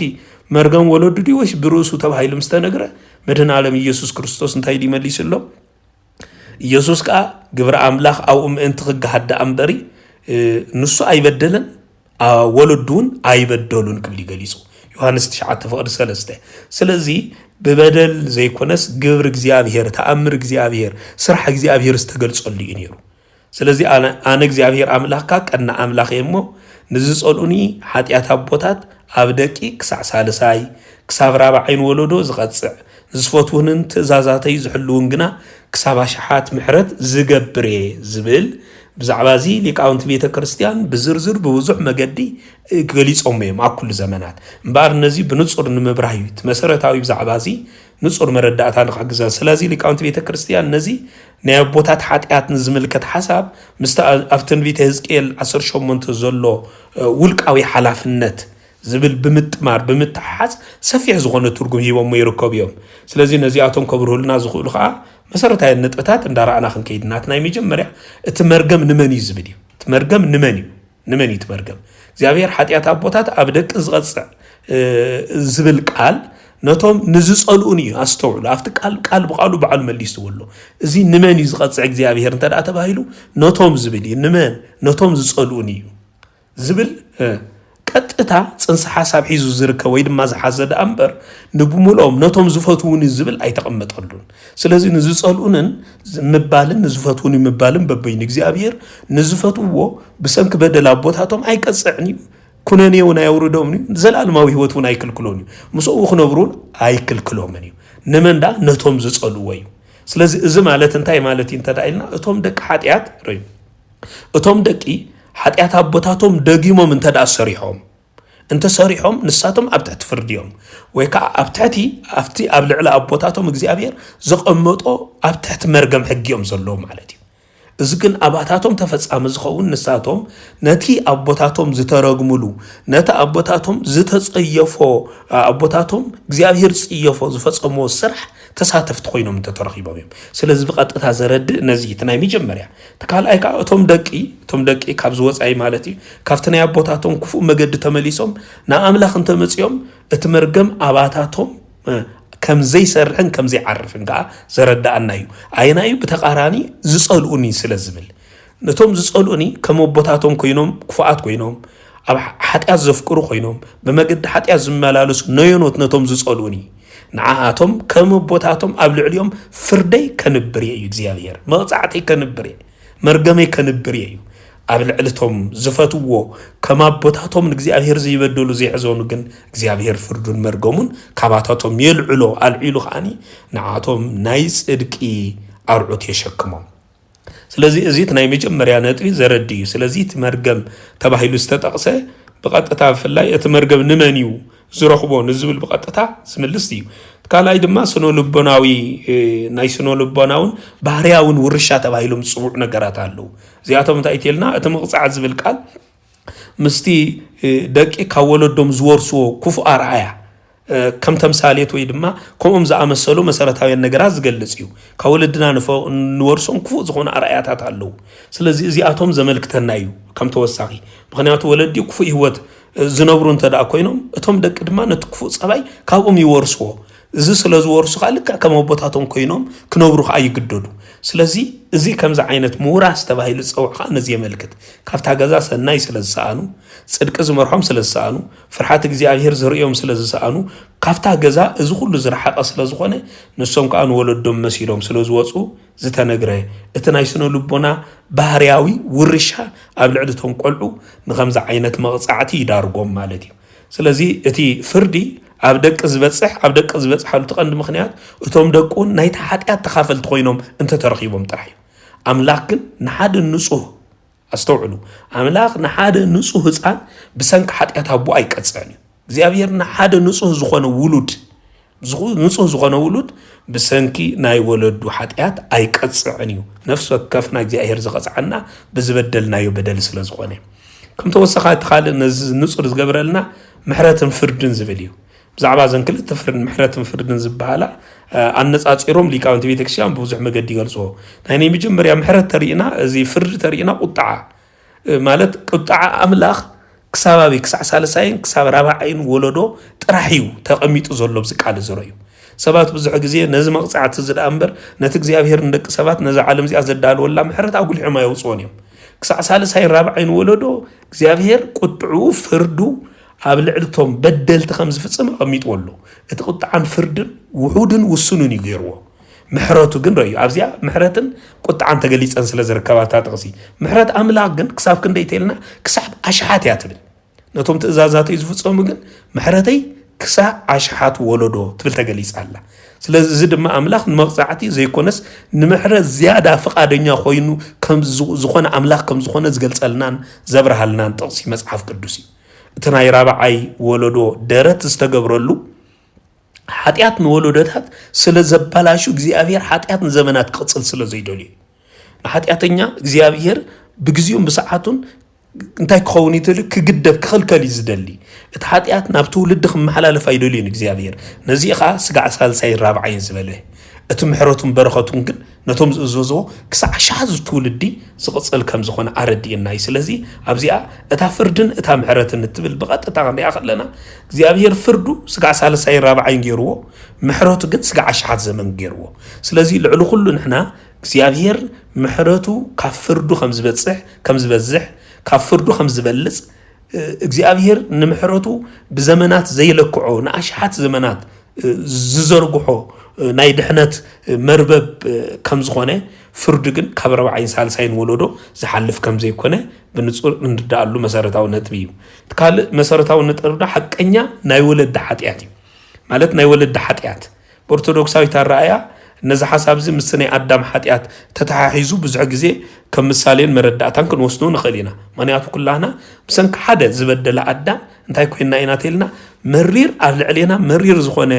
መርገም ወለዱ ዲወሽ ብሩሱ ተባሂሉ ምስተነግረ መድኃኔ ዓለም ኢየሱስ ክርስቶስ እንታይ ሊመልስሎ ኢየሱስ ቃ ግብረ አምላኽ አው ምእንቲ ክጋሃዳ አንበሪ ንሱ አይበደለን ወለዱን አይበደሉን ክብል ይገልጹ ዮሐንስ 9:3 ስለዚህ በበደል ዘይኮነስ ግብር እግዚአብሔር ተአምር እግዚአብሔር ስራሕ እግዚአብሔር ዝተገልጸሉ ይነሩ ስለዚህ አነ እግዚአብሔር አምላካ ቀና አምላኽ የሞ ንዝጾሉኒ ኃጢአት አቦታት አብደቂ ክሳዕ ሳልሳይ ክሳብ ራብዓይን ወለዶ ዝቀጽዕ ዝፈትውንን ትእዛዛተይ ዝሕልውን ግና ክሳብ ሻሓት ምሕረት ዝገብር ዝብል ብዛዕባዚ ሊቃውንት ቤተ ክርስቲያን ብዝርዝር በብዙሕ መገዲ ገሊጾም እዮም አኩል ዘመናት እምበር ነዚ ብንጹር ንምብራህዩት መሰረታዊ ብዛዕባዚ ንጹር መረዳእታ ንኽግዛ ስለዚ ሊቃውንት ቤተ ክርስቲያን ነዚ ናይ ቦታት ኃጢአት ንዝምልከት ሐሳብ ምስታ አፍተን ቤተ ሕዝቅኤል 18 ዘሎ ውልቃዊ ሓላፍነት ዝብል ብምጥማር ብምትሓዝ ሰፊሕ ዝኾነ ትርጉም ሂቦም ይርከቡ እዮም ስለዚህ ነዚኣቶም ከብርሁልና ዝኽእሉ ከዓ መሰረታዊ ነጥብታት እንዳራእና ክንከይድ ናትና መጀመርያ እቲ መርገም ንመን እዩ ዝብል እዩ እቲ መርገም ንመን እዩ እቲ መርገም እግዚአብሔር ኃጢአት አቦታት ኣብ ደቂ ዝቐጽዕ ዝብል ቃል ነቶም ንዝጸልኡን እዩ አስተውዕሉ ኣብቲ ቃል ብቃሉ በዓሉ መሊስዎ እዚ ንመን እዩ ዝቐጽዕ እግዚአብሔር እንተዳ ተባሂሉ ነቶም ዝብል እዩ ንመን ነቶም ዝጸልኡን እዩ ዝብል ቀጥታ ጽንሰ ሐሳብ ሒዙ ዝርከብ ወይ ድማ ዝሓዘደ ኣምበር ንብሙሎም ነቶም ዝፈትውን ዝብል ኣይተቐመጠሉን ስለዚህ ንዝጸልኡንን ምባልን ንዝፈትውን ምባልን በበይን እግዚአብሔር ንዝፈትዎ ብሰንክ በደል ኣቦታቶም ኣይቀጽዕን እዩ ኩነኔውን ኣየውርዶም እዩ ዘላለማዊ ህይወቱን ኣይክልክሎን እዩ ምስኡ ክነብሩን ኣይክልክሎምን እዩ ንመንዳ ነቶም ዝጸልዎ እዩ ስለዚህ እዚ ማለት እንታይ ማለት እንተዳኢልና እቶም ደቂ ኃጢአት ርዩ እቶም ደቂ ኃጢአት አቦታቶም ደጊሞም እንተዳ ሰሪሖም እንተ ሰሪሖም ንሳቶም ኣብ ትሕቲ ፍርድዮም ወይ ከዓ ኣብ ትሕቲ ኣብቲ ኣብ ልዕሊ አቦታቶም እግዚአብሔር ዘቐመጦ ኣብ ትሕቲ መርገም ሕጊዮም ዘለዎ ማለት እዩ እዚ ግን ኣባታቶም ተፈጻሚ ዝኸውን ንሳቶም ነቲ አቦታቶም ዝተረግሙሉ ነቲ አቦታቶም ዝተጸየፎ አቦታቶም እግዚአብሔር ጽየፎ ዝፈጸሞ ስራሕ ተሳተፍቲ ኮይኖም ተተረኺቦም እዮም ስለዚህ ብቐጥታ ዘረድእ ነዚ ናይ መጀመርያ ተካልኣይ ከዓ እቶም ደቂ ካብ ዝወጻይ ማለት እዩ ካብቲ ናይ አቦታቶም ክፉእ መገዲ ተመሊሶም ንኣምላኽ እንተመጽዮም እቲ መርገም ኣባታቶም ከም ዘይሰርሕን ከም ዘይዓርፍን ከዓ ዘረዳእና እዩ ኣይናዩ ብተቃራኒ ዝጸልኡኒ ስለዝብል ነቶም ዝጸልኡኒ ከም አቦታቶም ኮይኖም ክፉኣት ኮይኖም ኣብ ኃጢአት ዘፍቅሩ ኮይኖም በመገዲ ኃጢአት ዝመላለሱ ነዮኖት ነቶም ዝጸልኡኒ ንዓኣቶም ከም አቦታቶም ኣብ ልዕሊዮም ፍርደይ ከንብር እዩ እግዚአብሔር መቕጻዕተይ ከንብር መርገመይ ከንብር እዩ ኣብ ልዕልቶም ዝፈትዎ ከም አቦታቶም እግዚአብሔር ዘይበደሉ ዘይሕዘኑ ግን እግዚአብሔር ፍርዱን መርገሙን ካባታቶም የልዕሎ አልዒሉ ኻኒ ንዓቶም ናይ ጽድቂ አርዑት የሸክሞም ስለዚህ እዚት ናይ መጀመርያ ነጥቢ ዘረዲ እዩ ስለዚህ እቲ መርገም ተባሂሉ ዝተጠቕሰ ብቐጥታ ፍላይ እቲ መርገም ንመን እዩ ዝረኽቦ ንዝብል ብቐጥታ ዝምልስ እዩ ካልኣይ ድማ ስነ ልቦናዊ ናይ ስነ ልቦናውን ባህርያውን ውርሻ ተባሂሎም ጽቡዕ ነገራት ኣለው እዚኣቶም እንታይ እትልና እቲ ምቕጻዕ ዝብል ቃል ምስቲ ደቂ ካብ ወለዶም ዝወርስዎ ክፉእ ኣርኣያ ከም ተምሳሌት ወይ ድማ ከምኦም ዝኣመሰሉ መሰረታዊ ነገራት ዝገልጽ እዩ ካብ ወለድና ንወርሶም ክፉእ ዝኾነ ኣርኣያታት ኣለው ስለዚህ እዚኣቶም ዘመልክተና እዩ ከም ተወሳኺ ምክንያቱ ወለዲ ክፉእ ህይወት ዝነብሩ እንተዳ ኮይኖም እቶም ደቂ ድማ ነቲ ክፉእ ጸባይ ካብኦም ይወርስዎ እዚ ስለ ዝወርሱ ካልካ ከም አቦታቶም ኮይኖም ክነብሩ ከዓ ይግደዱ ስለዚህ እዚ ከምዛ ዓይነት ምውራስ ተባሂሉ ጽውዓ ነዚ የመልክት ካብታ ገዛ ሰናይ ስለ ዝሰኣኑ ጽድቂ ዝመርሖም ስለ ዝሰኣኑ ፍርሓት እግዚአብሔር ዝርእዮም ስለ ዝሰኣኑ ካብታ ገዛ እዚ ሁሉ ዝረሓቐ ስለ ዝኾነ ንሶም ከዓ ንወለዶም መሲሎም ስለ ዝወፁ ዝተነግረ እቲ ናይ ስነ ልቦና ባህርያዊ ውርሻ ኣብ ልዕልቶም ቆልዑ ንኸምዛ ዓይነት መቕጻዕቲ ይዳርጎም ማለት እዩ ስለዚህ እቲ ፍርዲ ኣብ ደቂ ዝበጽሓሉ ተቐንዲ ምኽንያት እቶም ደቁን ናይቲ ኃጢአት ተኻፈልቲ ኮይኖም እንተተረኺቦም ጥራሕ እዩ ኣምላኽ ግን ንሓደ ንጹህ ኣስተውዕሉ ኣምላኽ ንሓደ ንጹህ ህፃን ብሰንኪ ኃጢአት ኣቦ ኣይቀጽዕን እዩ እግዚአብሔር ንሓደ ንጹህ ዝኾነ ውሉድ ብሰንኪ ናይ ወለዱ ኃጢአት ኣይቀጽዕን እዩ ነፍሲ ወከፍና እግዚአብሔር ዝቐጽዓና ብዝበደልናዮ በደል ስለ ዝኾነ ከም ተወሰኻ ትኻልእ ነዚ ንጹር ዝገብረልና ምሕረትን ፍርድን ዝብል እዩ ብዛዕባ ዘን ክልተ ምሕረትን ፍርድን ዝበሃላ ኣነጻጺሮም ሊቃውንቲ ቤተክርስቲያን ብብዙሕ መገዲ ይገልጽዎ ናይ መጀመርያ ምሕረት ተሪእና እዚ ፍርዲ ተሪእና ቁጣዓ ማለት ቁጣዓ ኣምላኽ ክሳባቢ ክሳዕ ሳልሳይን ክሳብ ራብዓይን ወለዶ ጥራሕ እዩ ተቐሚጡ ዘሎ ብዝቃል ዝረዩ ሰባት ብዙሕ ግዜ ነዚ መቕጻዕቲ ዝደኣ እምበር ነቲ እግዚአብሔር ንደቂ ሰባት ነዚ ዓለም እዚኣ ዘዳልወላ ምሕረት ኣጉሊሖም ኣይውፅዎን እዮም ክሳዕ ሳልሳይን ራብዓይን ወለዶ እግዚአብሔር ቁጥዑ ፍርዱ ኣብ ልዕልቶም በደልቲ ከም ዝፍጽም ኣቐሚጥዎ ኣሎ እቲ ቁጣዓን ፍርድን ውሑድን ውሱንን እዩ ገይርዎ ምሕረቱ ግን ረዩ ኣብዚኣ ምሕረትን ቁጣዓን ተገሊፀን ስለ ዝርከባታ ጥቕሲ ምሕረት ኣምላኽ ግን ክሳብ ክንደይ ተልና ክሳብ ኣሽሓት እያ ትብል ነቶም ትእዛዛተይ ዝፍጸሙ ግን ምሕረተይ ክሳብ ኣሽሓት ወለዶ ትብል ተገሊጻ ኣላ ስለዚ እዚ ድማ ኣምላኽ ንመቕጻዕቲ ዘይኮነስ ንምሕረት ዝያዳ ፈቃደኛ ኮይኑ ከም ዝኾነ ኣምላኽ ከም ዝኾነ ዝገልጸልናን ዘብርሃልናን ጥቕሲ መጽሓፍ ቅዱስ እዩ እቲ ናይ ራብዓይ ወለዶ ደረት ዝተገብረሉ ኃጢአት ንወለዶታት ስለ ዘባላሹ እግዚአብሔር ኃጢአት ንዘመናት ክቅጽል ስለ ዘይደልዩ ንኃጢአተኛ እግዚአብሔር ብግዚኡም ብሰዓቱን እንታይ ክኸውን ይትል ክግደብ ክኽልከል ዝደሊ اتحاتيات نابتو لدخ محلال فايدولين እግዚአብሔር نزيخا سقع سالساي رابعين زبله اتمحرتم برختم كن نتوم زوزو كسع شاز تولدي زقصل كم زخون اردينا سلازي ابزيا اتا فردن اتا محرتن تبل بقطتا غندي اخلنا እግዚአብሔር ፍርዱ سقع سالساي رابعين غيرو محرتو كن سقع شاز زمن غيرو سلازي لعلو كل نحنا እግዚአብሔር محرتو كفردو خمز بصح كمز بزح كفردو خمز بلص እግዚአብሔር ንምሕረቱ بزمانات زي لكعو ناشحات زمانات ززرغحو ናይ ድሕነት መርበብ ከም ዝኾነ ፍርድ ግን ካብ 40 ሳልሳይን ወለዶ ዝሓልፍ ከም ዘይኮነ ብንጹር እንድዳሉ መሰረታው ነጥብ እዩ ተካል መሰረታው ነጥብ ዳ ሐቀኛ ናይ ወለድ ኃጢአት እዩ ማለት ናይ ወለድ ኃጢአት ኦርቶዶክሳዊት አራያ ነዛ ሐሳብ ዝ ምስነይ አዳም ኃጢአት ተተሓሒዙ ብዙሕ ግዜ ከም ምሳሌን መረዳእታን ክንወስዶ ንኽእሊና ማንያቱ ኩላና ብሰንክ ሓደ ዝበደለ አዳም እንታይ ኮይና ኢና ተልና መሪር አልዕሌና መሪር ዝኾነ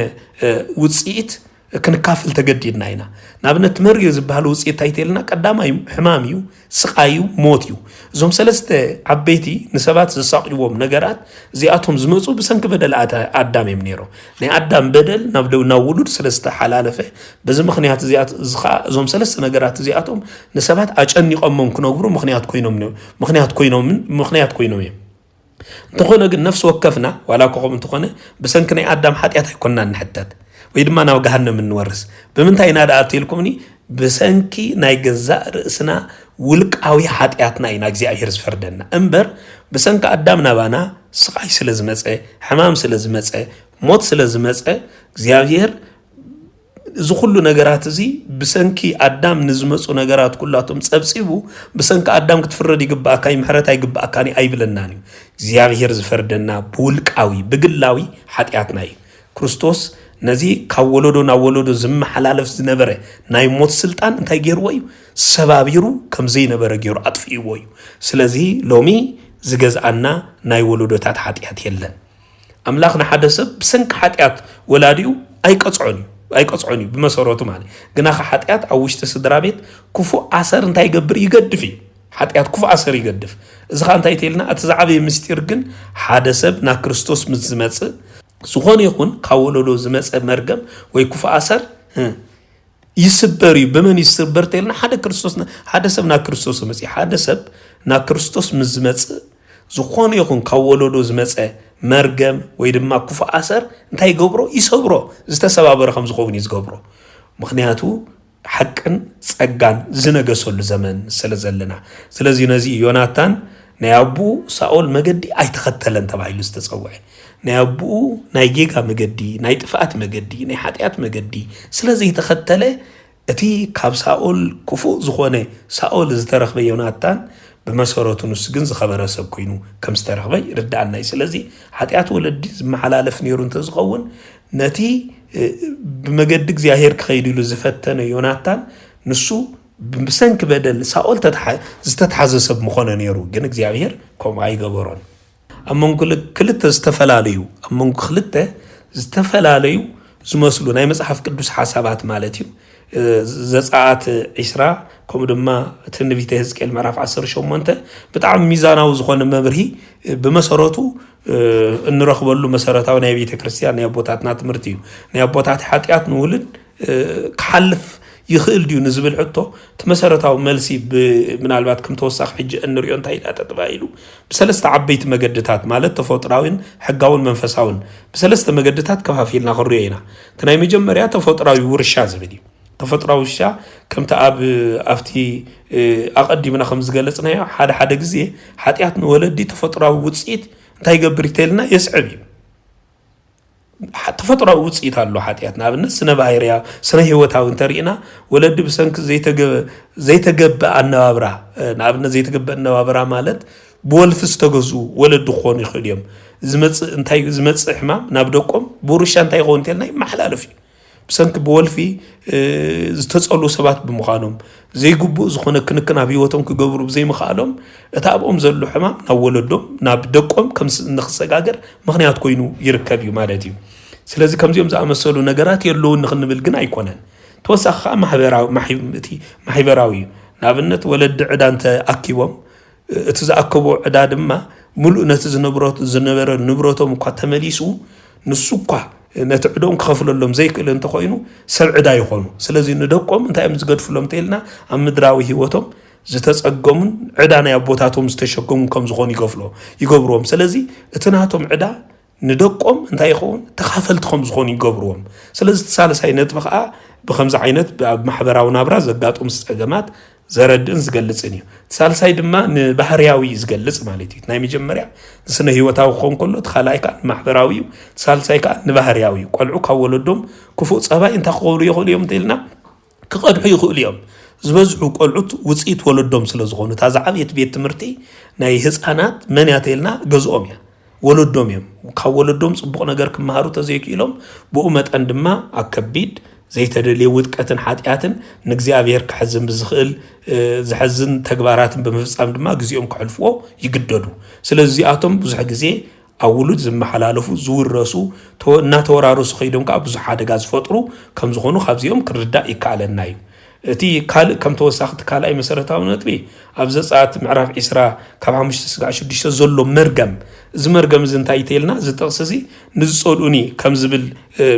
ውጽኢት كنكافل تجديدنا هنا نابنت مريز بهالو سيتايتلنا قدامايو حماميو سقايو موتيو زوم سلسته عبيتي نسبات زساقيوم نغرات زياتهم زمصو بسنك بدل ادم يمنيرو ني ادم بدل نبدو ناولود سلسته حلالفه بزي مخنيات زيات زخا زوم سلسته نغرات زياتهم نسبات اچنيقوم كنغرو مخنيات كوينوم تخونه نفس وقفنا ولا كوم تخونه بسنكني ادم حطيات يكوننا نحتت ويدما ناو جهنم نورس بمنتاي نادا اتيلكمني بسنكي ناي جزاء رأسنا ولقاوي حطياتنا اينا እግዚአብሔር ዝፈርደና እንበር በሰንከ አዳም ናባና ስቃይ ስለዝመፀ ሕማም ስለዝመፀ ሞት ስለዝመፀ እግዚአብሔር ዝኹሉ ነገራት እዚ በሰንኪ አዳም ንዝመፁ ነገራት ኩላቶም ጸብጺቡ በሰንከ አዳም ክትፈረድ ይግባካ ይምሕረት አይግባካኒ አይብለናኒ እግዚአብሔር ዝፈርደና በውልቃዊ በግላዊ ኃጢአትና እዩ ክርስቶስ ነዚ ካወሎዶ ናወሎዶ ዝም حلالف ዝነበረ ናይ ሞት ስልጣን እንታይ ገይርዎ እዩ ሰባቢሩ ከም ዘይነበረ ገይሩ አጥፊዎ እዩ ስለዚ ሎሚ ዝገዝአና ናይ ወሎዶታት ኃጢአት የለን አምላኽና ሓደ ሰብ ብሰንክ ኃጢአት ወላዲው አይቀጽዑኒ በመሰረቱ ማለት ግና ኃጢአት አውሽተ ስድራ ቤት ክፉ አሰር እንታይ ይገብር ይገድፍ ኃጢአት ክፉ አሰር ይገድፍ እዝኻ እንታይ ተልና አትዛዓበ ምስጢር ግን ሓደ ሰብ ና ክርስቶስ ምዝመጽ ዝኾነ ይኹን ካወሎዶ ዝመጸ መርገም ወይ ኩፍ አሰር ይስበሪ በመን ይስበር ተልና ሓደ ክርስቶስ ሓደ ሰብ ና ክርስቶስ መጽ ሓደ ሰብ ና ክርስቶስ ምዝመጽ ዝኾነ ይኹን ካወሎዶ ዝመጸ መርገም ወይ ድማ ኩፍ አሰር እንታይ ገብሮ ይሰብሮ ዝተሰባበረ ከም ዝኸውን ይዝገብሮ ምክንያቱ ሐቅን ጸጋን ዝነገሰሉ ዘመን ስለዘለና ስለዚ ነዚ ዮናታን ናያቡ ሳኦል መገዲ አይተከተለን ተባይሉ ዝተጸውዐ ናያቡ ናይ ጌጋ መገዲ ናይ ጥፋት መገዲ ናይ ኃጢአት መገዲ ስለዚ የተከተለ እቲ ካብ ሳኦል ክፉ ዝኾነ ሳኦል ዝተረኽበ ዮናታን በመሰረቱ ንስ ግን ዝኸበረ ሰብ ኮይኑ ከም ዝተረኽበ ይርዳአና ስለዚ ኃጢአት ወለዲ ዝመሐላለፍ ነይሩ እንተዝኸውን ነቲ በመገዲ እግዚአብሔር ከይድሉ ዝፈተነ ዮናታን ንሱ بسنك بدل ساول ዝተተሓዘ ሰብ مخونه ነይሩ ግን እግዚአብሔር ከም አይገበሮን አመን ክልተ ዝተፈላልዩ አመን ክልተ ዝተፈላልዩ ዝመስሉ ናይ መጽሐፍ ቅዱስ ሐሳባት ማለት እዩ ዘጻአት 10 ከም ድማ ትንቢተ ሕዝቅኤል ምዕራፍ 18 በጣም ሚዛናው ዝኾነ መብርሂ በመሰረቱ እንረኽበሉ መሰረታው ናይ ቤተ ክርስቲያን ናይ አቦታትና ትምህርት እዩ ናይ አቦታት ኃጢአት ንውልድ ከሐልፍ يخيل ديو نزبل حتى تمسرتاو ملسي بمنالبات كم توسخ حج النريون تايل أتتبايلو بسلست عبيت مجدتات مالت تفوتراوين حقاون منفساون بسلست مجدتات كفا فيلنا غرينا تناي مجمريا تفوتراوي ورشا زبدي تفوتراوي الشا كم تأب أفتي أقدي من خمس جلسنا حدا جزيه حتيات نولدي تفوتراوي وتسيت تاي قبرتلنا يسعبي تفطروا وصيت الله حاتياتنا بالنس سنه بايريا سنه هيوتاو انترينا ولد بسنك زيتجب النوابرا نابنا زيتجب النوابرا مالت بولف استغزو ولد خون يخديم زمص انتاي زمص حمام نابدقوم بورشا انتاي غونتلنا محلالفي بسنك بولفي زتصلو سبات بمخانم زي غبو زخونه كنكنا بيوتهم كغبرو بزي مخالم اتابهم زلو حمام نولدوم نابدقوم كم نخسغاغر مخنيات كوينو يركبيو مالتي ስለዚህ ከምዚኦም ዝኣመሰሉ ነገራት የለውን ንኽንብል ግን አይኮነን ተወሳኺ ማሕበራዊ ናብነት ወለድ ዕዳንተ አኪቦም እቲ ዝኣከቦ ዕዳ ድማ ሙሉእ ነቲ ዝነበረ ንብረቶም እኳ ተመሊሱ ንሱ እኳ ነቲ ዕዶም ክኸፍለሎም ዘይክእል እንተኮይኑ ሰብ ዕዳ ይኾኑ። ስለዚ ንደቆም እንታይ እዮም ዝገድፍሎም ተይልና ኣብ ምድራዊ ህይወቶም ዝተጸገሙን ዕዳ ናይ ኣቦታቶም ዝተሸከሙ ከም ዝኾኑ ይገብርዎም። ስለዚ እቲ ናቶም ዕዳ ንደቆም እንታይ ይኸውን ተኻፈልቲ ከም ዝኾኑ ይገብርዎም። ስለዚ ሳልሳይ ነጥቢ ከዓ ብከምዚ ዓይነት ኣብ ማሕበራዊ ናብራ ዘጋጥሙ ፀገማት ዘረድእን ዝገልጽን እዩ። ሳልሳይ ድማ ንባህርያዊ ዝገልጽ ማለት እዩ። ናይ መጀመርያ ስነ ህይወታዊ ክኾን ከሎ ተኻልኣይ ከዓ ማሕበራዊ እዩ። ሳልሳይ ከዓ ንባህርያዊ እዩ። ቆልዑ ካብ ወለዶም ክፉእ ፀባይ እንታይ ክገብሩ ይኽእሉ እዮም እንተኢልና ክቐድሑ ይኽእሉ እዮም። ዝበዝሑ ቆልዑት ውፅኢት ወለዶም ስለ ዝኾኑ እታ ዝዓበየት ቤት ትምህርቲ ናይ ህፃናት መን እያ እንተኢልና ገዝኦም እያ ወለዶም እዮም። ካብ ወለዶም ፅቡቕ ነገር ክመሃሩ ተዘይክኢሎም ብኡ መጠን ድማ ኣብ ከቢድ ዘይተደልየ ውድቀትን ሓጢኣትን ንእግዚኣብሔር ክሕዝን ብዝኽእል ዝሕዝን ተግባራትን ብምፍፃም ድማ ግዚኦም ክሕልፍዎ ይግደዱ። ስለዚ እዚኣቶም ብዙሕ ግዜ ኣብ ውሉድ ዝመሓላለፉ ዝውረሱ እናተወራረሱ ከይዶም ከዓ ብዙሕ ሓደጋ ዝፈጥሩ ከም ዝኾኑ ካብዚኦም ክርዳእ ይከኣለና እዩ። እቲ ካልእ ከም ተወሳኺ ካልኣይ መሰረታዊ ነጥቢ ኣብ ዘፀአት ምዕራፍ 20 ካብ 5-6 ዘሎ መርገም እዚ መርገም እዚ እንታይ ይተልና ዝጥቕስ እዚ ንዝፀልኡኒ ከም ዝብል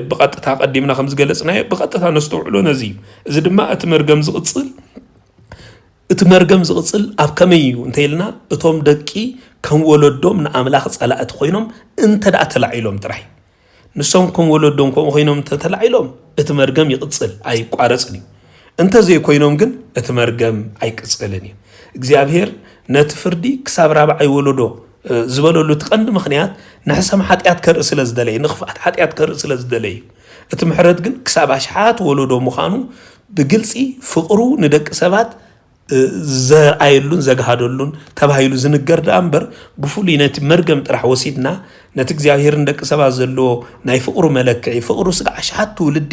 ብቐጥታ ቀዲምና ከም ዝገለጽናዮ ብቐጥታ ነስተውዕሎ ነዚ እዩ። እዚ ድማ እቲ መርገም ዝቕፅል ኣብ ከመይ እዩ እንተኢልና እቶም ደቂ ከም ወለዶም ንኣምላኽ ፀላእቲ ኮይኖም እንተደኣ ተላዒሎም ጥራይ ንሶም ከም ወለዶም ከምኡ ኮይኖም ተላዒሎም እቲ መርገም ይቕፅል ኣይቋረፅን እዩ። እንተዘይ ኮይኖም ግን እቲ መርገም ኣይቅፅልን እዩ። እግዚኣብሔር ነቲ ፍርዲ ክሳብ 4 ወለዶ ዝበለሉ ትቐንዲ ምኽንያት ንሕሰም ሓጢኣት ከርኢ ስለ ዝደለየ ንኽፍኣት ሓጢኣት ከርኢ ስለ ዝደለየ እዩ። እቲ ምሕረት ግን ክሳብ 10 ወለዶ ምዃኑ ብግልፂ ፍቕሩ ንደቂ ሰባት ዘርኣየሉን ዘጋሃደሉን ተባሂሉ ዝንገር ዳ እምበር ብፍሉይ ነቲ መርገም ጥራሕ ወሲድና ነቲ እግዚኣብሔርን ደቂ ሰባት ዘለዎ ናይ ፍቕሩ መለክዒ ፍቕሩ ስጋዕ 10 ውልዲ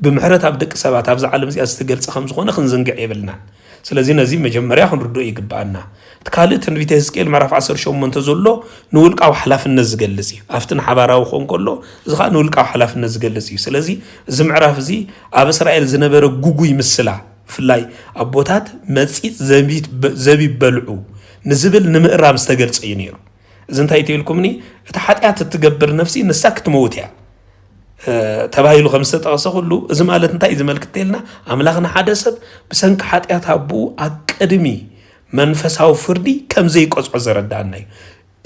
ብምሕረት ኣብ ደቂ ሰባት ኣብዚ ዓለም እዚኣ ዝተገልጸ ከም ዝኾነ ክንዝንግዕ የብልናን። ስለዚ ነዚ መጀመርያ ክንርድኦ ይግባአና። እቲ ካልእ ትንቢተ ሕዝቅኤል ምዕራፍ 18 ዘሎ ንውልቃዊ ሓላፍነት ዝገልጽ እዩ። ኣብቲ ሓባራዊ ክኾን ከሎ እዚ ከዓ ንውልቃዊ ሓላፍነት ዝገልጽ እዩ። ስለዚ እዚ ምዕራፍ እዚ ኣብ እስራኤል ዝነበረ ጉጉይ ምስላ ፍላይ ኣቦታት መፂት ዘቢብ በልዑ ንዝብል ንምእራም ዝተገልጸ እዩ ነይሩ። እዚ እንታይ ትብልኩምኒ እቲ ሓጢኣት እትገብር ነፍሲ ንሳ ክትመውት እያ ተባሂሉ ከም ዝተጠቐሰ ኩሉ እዚ ማለት እንታይ ዝመልክት ተልና ኣምላኽና ሓደ ሰብ ብሰንኪ ሓጢኣት ኣቡኡ ኣቀድሚ መንፈሳዊ ፍርዲ ከም ዘይቆፅዖ ዘረዳእና እዩ።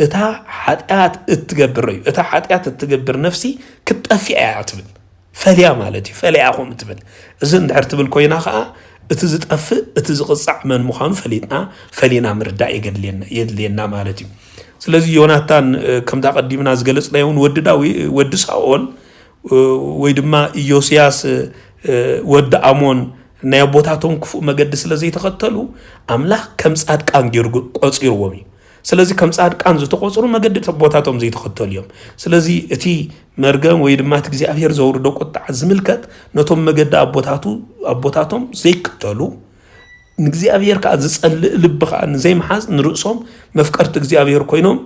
እታ ሓጢኣት እትገብር እዩ እታ ሓጢኣት እትገብር ነፍሲ ክትጠፊኣ እያ ትብል ፈልያ ማለት እዩ ፈልያ ኹም ትብል እዚ እንድሕር ትብል ኮይና ከዓ እቲ ዝጠፍእ እቲ ዝቕፃዕ መን ምዃኑ ፈሊና ምርዳእ የድልየና ማለት እዩ። ስለዚ ዮናታን ከምታ ቀዲምና ዝገለጽናዮ ወዲ ሳኦል ወይ ድማ ኢዮስያስ ወዲ ኣሞን ናይ ኣቦታቶም ክፉእ መገዲ ስለ ዘይተኸተሉ ኣምላኽ ከም ጻድቃን ገይሩ ቆፂርዎም እዩ። ስለዚ ከም ጻድቃን ዝተቆፅሩ መገዲ ኣቦታቶም ዘይተኸተሉ እዮም። ስለዚ እቲ መርገም ወይ ድማ እቲ እግዚኣብሔር ዘውርዶ ቁጣዕ ዝምልከት ነቶም መገዲ ኣቦታቶም ዘይክተሉ ንእግዚኣብሔር ከዓ ዝጸልእ ልቢ ከዓ ንዘይመሓዝ ንርእሶም መፍቀርቲ እግዚኣብሔር ኮይኖም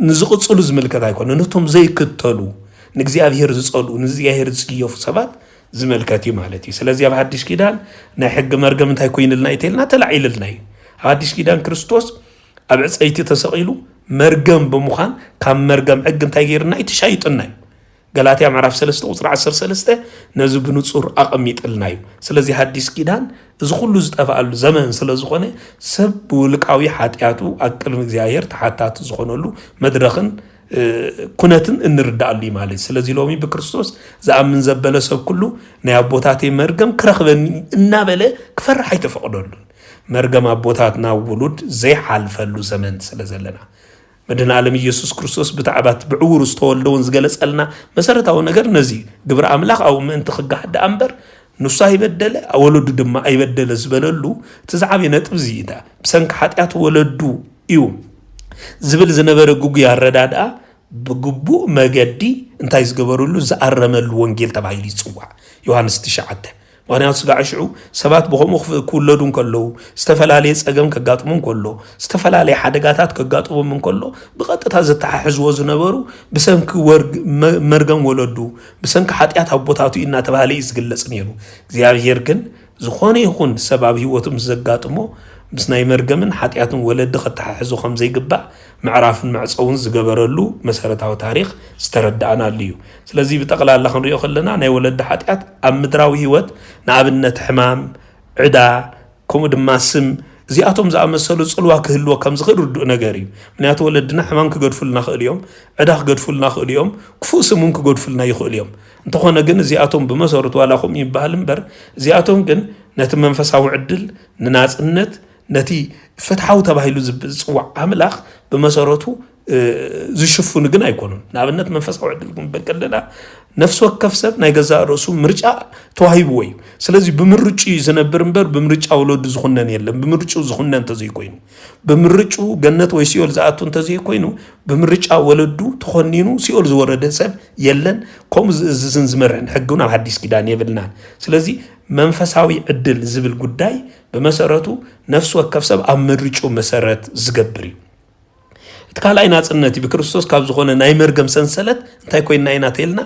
ንዝቕፅሉ ዝምልከት ኣይኮነ ነቶም ዘይክተሉ ንእግዚኣብሔር ዝጸልኡ ንእግዚኣብሔር ዝጽየፉ ሰባት ዝምልከት እዩ ማለት እዩ። ስለዚ ኣብ ሓድሽ ኪዳን ናይ ሕጊ መርገም እንታይ ኮይንልና ይተልና ተላዒልልና እዩ። ኣብ ሓድሽ ኪዳን ክርስቶስ ኣብ ዕፀይቲ ተሰቂሉ መርገም ብምዃን ካብ መርገም ሕጊ እንታይ ገይርና ይተሻይጥና እዩ። ገላትያ ምዕራፍ 3 ቁፅሪ 13 ነዚ ብንጹር ኣቐሚጥልና እዩ። ስለዚ ሓድሽ ኪዳን እዚ ኩሉ ዝጠፍኣሉ ዘመን ስለ ዝኾነ ሰብ ብውልቃዊ ሓጢኣቱ ኣብ ቅድሚ እግዚኣብሔር ተሓታቲ ዝኾነሉ መድረኽን ኩነትን እንርዳእሉ ማለት እዩ። ስለዚ ሎሚ ብክርስቶስ ዝኣምን ዘበለ ሰብ ኩሉ ናይ ኣቦታተይ መርገም ክረኽበኒ እናበለ ክፈርሕ ኣይተፈቕደሉን። መርገም ኣቦታት ናብ ውሉድ ዘይሓልፈሉ ዘመን ስለ ዘለና መድህን ዓለም ኢየሱስ ክርስቶስ ብዛዕባት ብዕውሩ ዝተወልደውን ዝገለጸልና መሰረታዊ ነገር ነዚ ግብሪ ኣምላኽ ኣብ ምእንቲ ክጋሕዳ እምበር ንሱ ኣይበደለ ወለዱ ድማ ኣይበደለ ዝበለሉ እቲ ዝዓበየ ነጥብ እዚ ኢታ ብሰንኪ ሓጢኣት ወለዱ እዩ ዝብል ዝነበረ ጉጉይ ኣረዳድኣ ብግቡእ መገዲ እንታይ ዝገበሩሉ ዝኣረመሉ ወንጌል ተባሂሉ ይፅዋዕ ዮሃንስ 9 ምክንያቱ ስጋዕ ሽዑ ሰባት ብኸምኡ ክውለዱ እንከለዉ ዝተፈላለየ ፀገም ከጋጥሙ እንከሎ ዝተፈላለየ ሓደጋታት ከጋጥሞም እንከሎ ብቐጥታ ዝተሓሕዝዎ ዝነበሩ ብሰንኪ መርገም ወለዱ ብሰንኪ ሓጢኣት ኣቦታቱ እናተባህለ እዩ ዝግለጽ ነይሩ። እግዚኣብሔር ግን ዝኾነ ይኹን ሰባብ ህይወቱም ዘጋጥሞ ምስ ናይ መርገምን ሓጢያትን ወለዲ ከተሓሕዙ ከም ዘይግባእ ምዕራፍን መዕፀውን ዝገበረሉ መሰረታዊ ታሪክ ዝተረዳእናሉ እዩ ስለዚ ብጠቕላላ ክንሪኦ ከለና ናይ ወለዲ ሓጢያት ኣብ ምድራዊ ህይወት ንኣብነት ሕማም ዕዳ ከምኡ ድማ ስም እዚኣቶም ዝኣመሰሉ ፅልዋ ክህልዎ ከም ዝኽእል ርዱእ ነገር እዩ ምክንያቱ ወለድና ሕማም ክገድፉልና ክእል እዮም ዕዳ ክገድፉልና ክእል እዮም ክፉእ ስሙን ክገድፉልና ይኽእል እዮም እንተኾነ ግን እዚኣቶም ብመሰረቱ ዋላኹም ይበሃል እምበር እዚኣቶም ግን ነቲ መንፈሳዊ ዕድል ንናፅነት ነቲ ፍትሓዊ ተባሂሉ ዝፅዋዕ ኣምላኽ ብመሰረቱ ዝሽፍኑ ግን ኣይኮኑን ንኣብነት መንፈሳዊ ዕድል ክንብል ከለና ነፍሲ ወከፍ ሰብ ናይ ገዛ ርእሱ ምርጫ ተዋሂብዎ እዩ ስለዚ ብምርጩ ዝነብር እምበር ብምርጫ ወለዱ ዝኹነን የለን ብምርጩ ዝኹነን እንተዘይኮይኑ ብምርጩ ገነት ወይ ሲኦል ዝኣቱ እንተዘይኮይኑ ብምርጫ ወለዱ ተኾኒኑ ሲኦል ዝወረደ ሰብ የለን ከምኡ ዝእዝዝን ዝመርሕን ሕጊ እውን ኣብ ሓዲስ ኪዳን የብልናን ስለዚ መንፈሳዊ ዕድል ዝብል ጉዳይ ብመሰረቱ ነፍሲ ወከፍ ሰብ ኣብ ምርጩ መሰረት ዝገብር እዩ እቲ ካልኣይ ናፅነት ብክርስቶስ ካብ ዝኾነ ናይ መርገም ሰንሰለት እንታይ ኮይና ኢና ተልና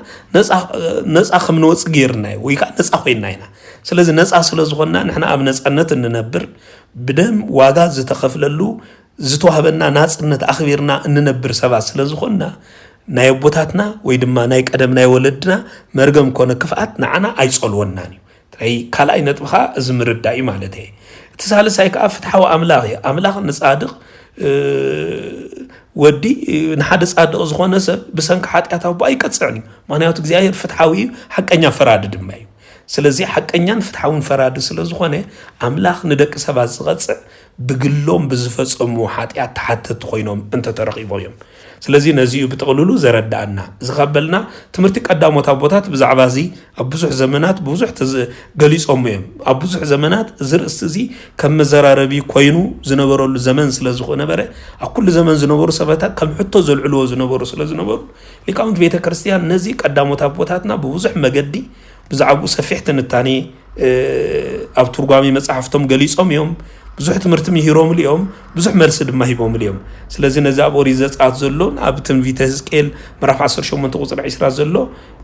ነፃ ከም ንወፅእ ጌርና ወይ ከዓ ነፃ ኮይና ኢና ስለዚ ነፃ ስለ ዝኾንና ንሕና ኣብ ነፃነት እንነብር ብደም ዋጋ ዝተኸፍለሉ ዝተዋህበና ናፅነት ኣኽቢርና እንነብር ሰባት ስለ ዝኾንና ናይ ኣቦታትና ወይ ድማ ናይ ቀደም ናይ ወለድና መርገም ኮነ ክፍኣት ንዓና ኣይፀልወናን እዩ ናይ ካልኣይ ነጥብኻ እዚ ምርዳእ እዩ ማለት እየ እቲ ሳልሳይ ከዓ ፍትሓዊ ኣምላኽ እዩ ኣምላኽ ንፃድቕ ወዲ ንሓደ ጻድቕ ዝኾነ ሰብ ብሰንኪ ሓጢኣት ኣቦ ኣይቀፅዕን እዩ ምክንያቱ እግዚኣብሔር ፍትሓዊ ሓቀኛ ፈራዲ ድማ እዩ ስለዚ ሓቀኛን ፍትሓውን ፈራዲ ስለ ዝኾነ ኣምላኽ ንደቂ ሰባት ዝቐፅዕ ብግሎም ብዝፈፀሙ ሓጢኣት ተሓተቲ ኮይኖም እንተተረኺቦም እዮም ስለዚ ነዚኡ ብጥቕልሉ ዘረዳእና ዝኸበልና ትምህርቲ ቀዳሞት ኣቦታት ብዛዕባ እዚ ኣብ ብዙሕ ዘመናት ብዙሕ ገሊፆም እዮም ኣብ ብዙሕ ዘመናት እዚ ርእስቲ እዚ ከም መዘራረቢ ኮይኑ ዝነበረሉ ዘመን ስለ ዝነበረ ኣብ ኩሉ ዘመን ዝነበሩ ሰባታት ከም ሕቶ ዘልዕልዎ ዝነበሩ ስለ ዝነበሩ ሊቃውንት ቤተ ክርስቲያን ነዚ ቀዳሞት ኣቦታትና ብብዙሕ መገዲ ብዛዕባኡ ሰፊሕ ትንታኔ ኣብ ትርጓሜ መፅሓፍቶም ገሊፆም እዮም ብዙሕ ትምህርቲ ምሂሮም ልዮም ብዙሕ መልሲ ድማ ሂቦም ልዮም ስለዚ ነዚ ኣብ ኦሪት ዘፀአት ዘሎ ኣብ ትንቢተ ሕዝቅኤል ምዕራፍ 18 ቁፅሪ 20 ዘሎ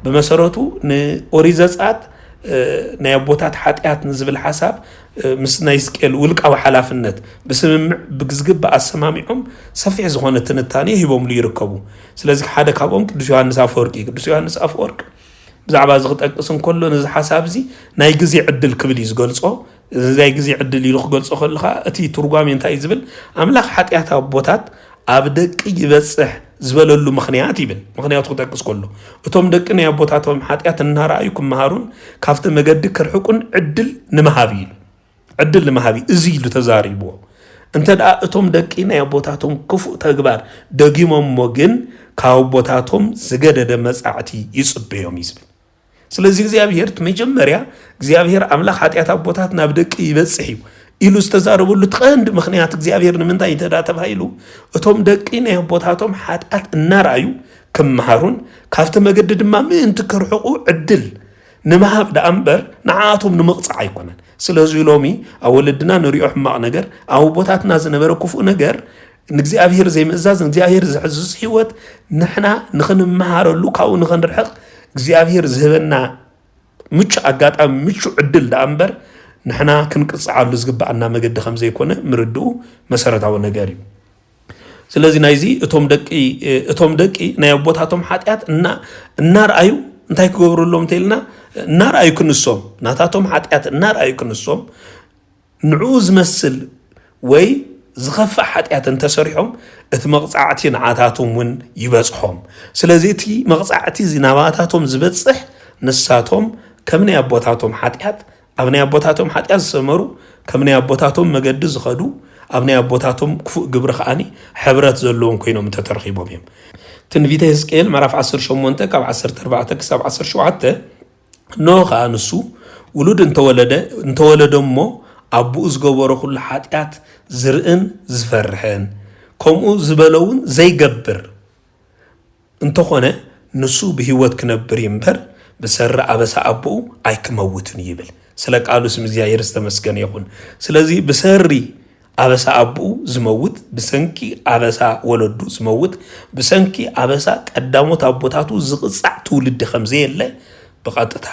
ብመሰረቱ ንኦሪት ዘፀአት ናይ ኣቦታት ሓጢኣት ንዝብል ሓሳብ ምስ ናይ ሕዝቅኤል ውልቃዊ ሓላፍነት ብስምምዕ ብዝግባእ ኣሰማሚዖም ሰፊሕ ዝኾነ ትንታኔ ሂቦምሉ ይርከቡ ስለዚ ሓደ ካብኦም ቅዱስ ዮሃንስ ኣፈወርቂ ብዛዕባ እዚ ክጠቅስ እንከሎ ነዚ ሓሳብ እዚ ናይ ግዜ ዕድል ክብል እዩ ዝገልፆ ናይ ግዜ ዕድል ኢሉ ክገልፆ ከለካ እቲ ትርጓሜ እንታይ እዩ ዝብል ኣምላኽ ሓጢኣት ኣቦታት ኣብ ደቂ ይበፅሕ ዝበለሉ ምክንያት ይብል ምክንያቱ ክጠቅስ ከሎ እቶም ደቂ ናይ ኣቦታቶም ሓጢኣት እናረኣዩ ክመሃሩን ካብቲ መገዲ ክርሕቁን ዕድል ንምሃብ ኢሉ ዕድል ንምሃብ እዚ ኢሉ ተዛሪብዎ እንተ ደኣ እቶም ደቂ ናይ ኣቦታቶም ክፉእ ተግባር ደጊሞሞ ግን ካብ ኣቦታቶም ዝገደደ መጻዕቲ ይፅበዮም እዩ ዝብል ስለዚ እግዚኣብሔር መጀመርያ እግዚኣብሔር ኣምላኽ ሓጢኣት ኣቦታት ናብ ደቂ ይበፅሕ እዩ ኢሉ ዝተዛረበሉ ትቐንዲ ምክንያት እግዚኣብሔር ንምንታይ እንተዳ ተባሂሉ እቶም ደቂ ናይ ኣቦታቶም ሓጢኣት እናረኣዩ ክመሃሩን ካብቲ መገዲ ድማ ምእንቲ ክርሕቁ ዕድል ንምሃብ ዳኣ እምበር ንዓኣቶም ንምቕፃዕ ኣይኮነን ስለዚ ሎሚ ኣብ ወለድና ንሪኦ ሕማቕ ነገር ኣብ ኣቦታትና ዝነበረ ክፉእ ነገር ንእግዚኣብሔር ዘይምእዛዝ ንእግዚኣብሔር ዝሕዝዝ ሂወት ንሕና ንኽንመሃረሉ ካብኡ ንኽንርሕቕ እግዚአብሔር ዝህበና ምቹ አጋጣሚ ምቹ ዕድል ዳኣ እምበር ንሕና ክንቅፅዓሉ ዝግባአና መገዲ ከም ዘይኮነ ምርድኡ መሰረታዊ ነገር እዩ ስለዚ ናይዚ እቶም ደቂ ናይ ኣቦታቶም ሓጢኣት እናርኣዩ እንታይ ክገብሩሎም እንተኢልና እናርኣዩ ክንሶም ናታቶም ሓጢኣት እናርኣዩ ክንሶም ንዕኡ ዝመስል ወይ ዝኸፍእ ሓጢኣት እንተሰሪሖም እቲ መቕፃዕቲ ንዓታቶም እውን ይበፅሖም ስለዚ እቲ መቕፃዕቲ ናባታቶም ዝበፅሕ ንሳቶም ከም ናይ ኣቦታቶም ሓጢኣት ኣብ ናይ ኣቦታቶም ሓጢኣት ዝሰመሩ ከም ናይ ኣቦታቶም መገዲ ዝኸዱ ኣብ ናይ ኣቦታቶም ክፉእ ግብሪ ከዓኒ ሕብረት ዘለዎም ኮይኖም ተተረኺቦም እዮም ትንቢተ ሕዝቅኤል ምዕራፍ 18 ካብ 14 ክሳብ 17 ኖ ከዓ ንሱ ውሉድ እንተወለደ እሞ ኣቦኡ ዝገበሮ ኩሉ ሓጢኣት ዝርእን ዝፈርሕን ከምኡ ዝበለውን ዘይገብር እንተኾነ ንሱ ብሂወት ክነብር እምበር ብሰሪ ኣበሳ ኣቦኡ ኣይክመውትን ይብል ስለ ቃሉ ስም እግዚኣብሔር ዝተመስገነ ይኹን ስለዚ ብሰሪ ኣበሳ ኣቦኡ ዝመውት ብሰንኪ ኣበሳ ወለዱ ዝመውት ብሰንኪ ኣበሳ ቀዳሞት ኣቦታቱ ዝቕፃዕ ትውልዲ ከም ዘየለ ብቐጥታ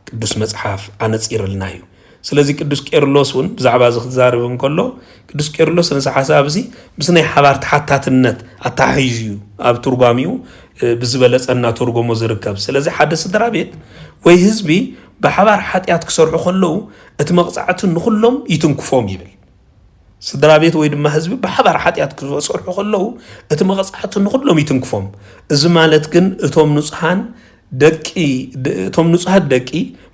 ቅዱስ መጽሓፍ ኣነፂርልና እዩ ስለዚህ ቅዱስ ቄርሎስ ውን ብዛዕባ ዝኽዛረብ እንከሎ ቅዱስ ቄርሎስ ነዚ ሓሳብ እዚ ምስ ናይ ሓባር ተሓታትነት ኣተሓሒዙ ኣብ ትርጓሚኡ ብዝበለፀና ተርጎሞ ዝርከብ ስለዚ ሓደ ስድራ ቤት ወይ ህዝቢ ብሓባር ሓጢኣት ክሰርሑ ከለዉ እቲ መቕፃዕቲ ንኩሎም ይትንክፎም ይብል ስድራ ቤት ወይ ድማ ህዝቢ ብሓባር ሓጢኣት ክሰርሑ ከለዉ እቲ መቕፃዕቲ ንኩሎም ይትንክፎም እዚ ማለት ግን እቶም ንጹሃት ደቂ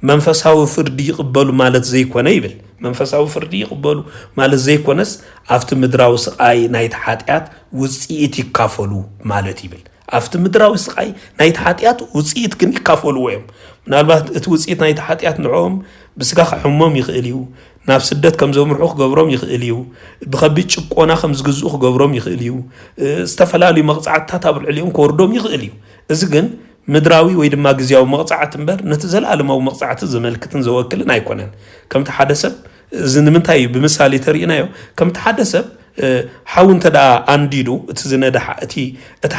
መንፈሳዊ ፍርዲ ይቕበሉ ማለት ዘይኮነ ይብል መንፈሳዊ ፍርዲ ይቕበሉ ማለት ዘይኮነስ ኣብቲ ምድራዊ ስቃይ ናይቲ ሓጢኣት ውፅኢት ይካፈሉ ማለት ይብል ኣብቲ ምድራዊ ስቃይ ናይቲ ሓጢኣት ውፅኢት ግን ይካፈሉ እዮም ምናልባት እቲ ውፅኢት ናይቲ ሓጢኣት ንዕኦም ብስጋ ክሕሞም ይኽእል እዩ ናብ ስደት ከም ዘምርሑ ክገብሮም ይኽእል እዩ ብከቢድ ጭቆና ከም ዝግዝኡ ክገብሮም ይኽእል እዩ ዝተፈላለዩ መቕፃዕትታት ኣብ ልዕሊኦም ክወርዶም ይኽእል እዩ እዚ ግን ምድራዊ ወይ ድማ ግዝያዊ መቕፃዕቲ እምበር ነቲ ዘለኣለማዊ መቕፃዕቲ ዘመልክትን ዘወክልን ኣይኮነን ከምቲ ሓደ ሰብ እዚ ንምንታይ እዩ ብምሳሌ ተሪእናዮ ከምቲ ሓደ ሰብ ሓዊ እንተዳ ኣንዲዱ እቲ ዝነድሓ እቲ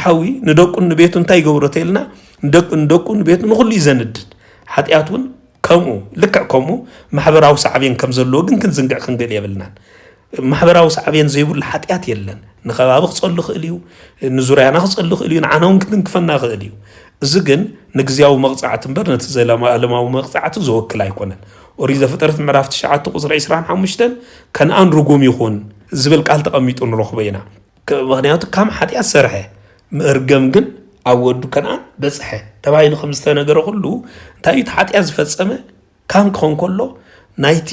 ሓዊ ንደቁን ንቤቱ እንታይ ገብሮ ተይልና ንደቁን ንቤቱ ንኩሉ ይዘንድድ ሓጢኣት እውን ከምኡ ልክዕ ከምኡ ማሕበራዊ ሳዕቤን ከም ዘለዎ ግን ክንዝንግዕ ክንገል የብልናን ማሕበራዊ ሳዕቤን ዘይብሉ ሓጢኣት የለን ንኸባቢ ክፀሉ ክእል እዩ ንዙርያና ክፀሉ ክእል እዩ ንዓና እውን ክትንክፈና ክእል እዩ እዚ ግን ንግዝያዊ መቕፃዕቲ እምበር ነቲ ዘለኣለማዊ መቕፃዕቲ ዝወክል ኣይኮነን ኦሪት ዘፍጥረት ምዕራፍ 9 ቁፅሪ 25 ከነኣን ርጉም ይኹን ዝብል ቃል ተቐሚጡ ንረኽቦ ኢና ምክንያቱ ካብ ሓጢኣት ሰርሐ ምእርገም ግን ኣብ ወዱ ከነኣን በፅሐ ተባሂሉ ከም ዝተነገረ ኩሉ እንታይ እዩ ሓጢኣት ዝፈፀመ ካም ክኾን ከሎ ናይቲ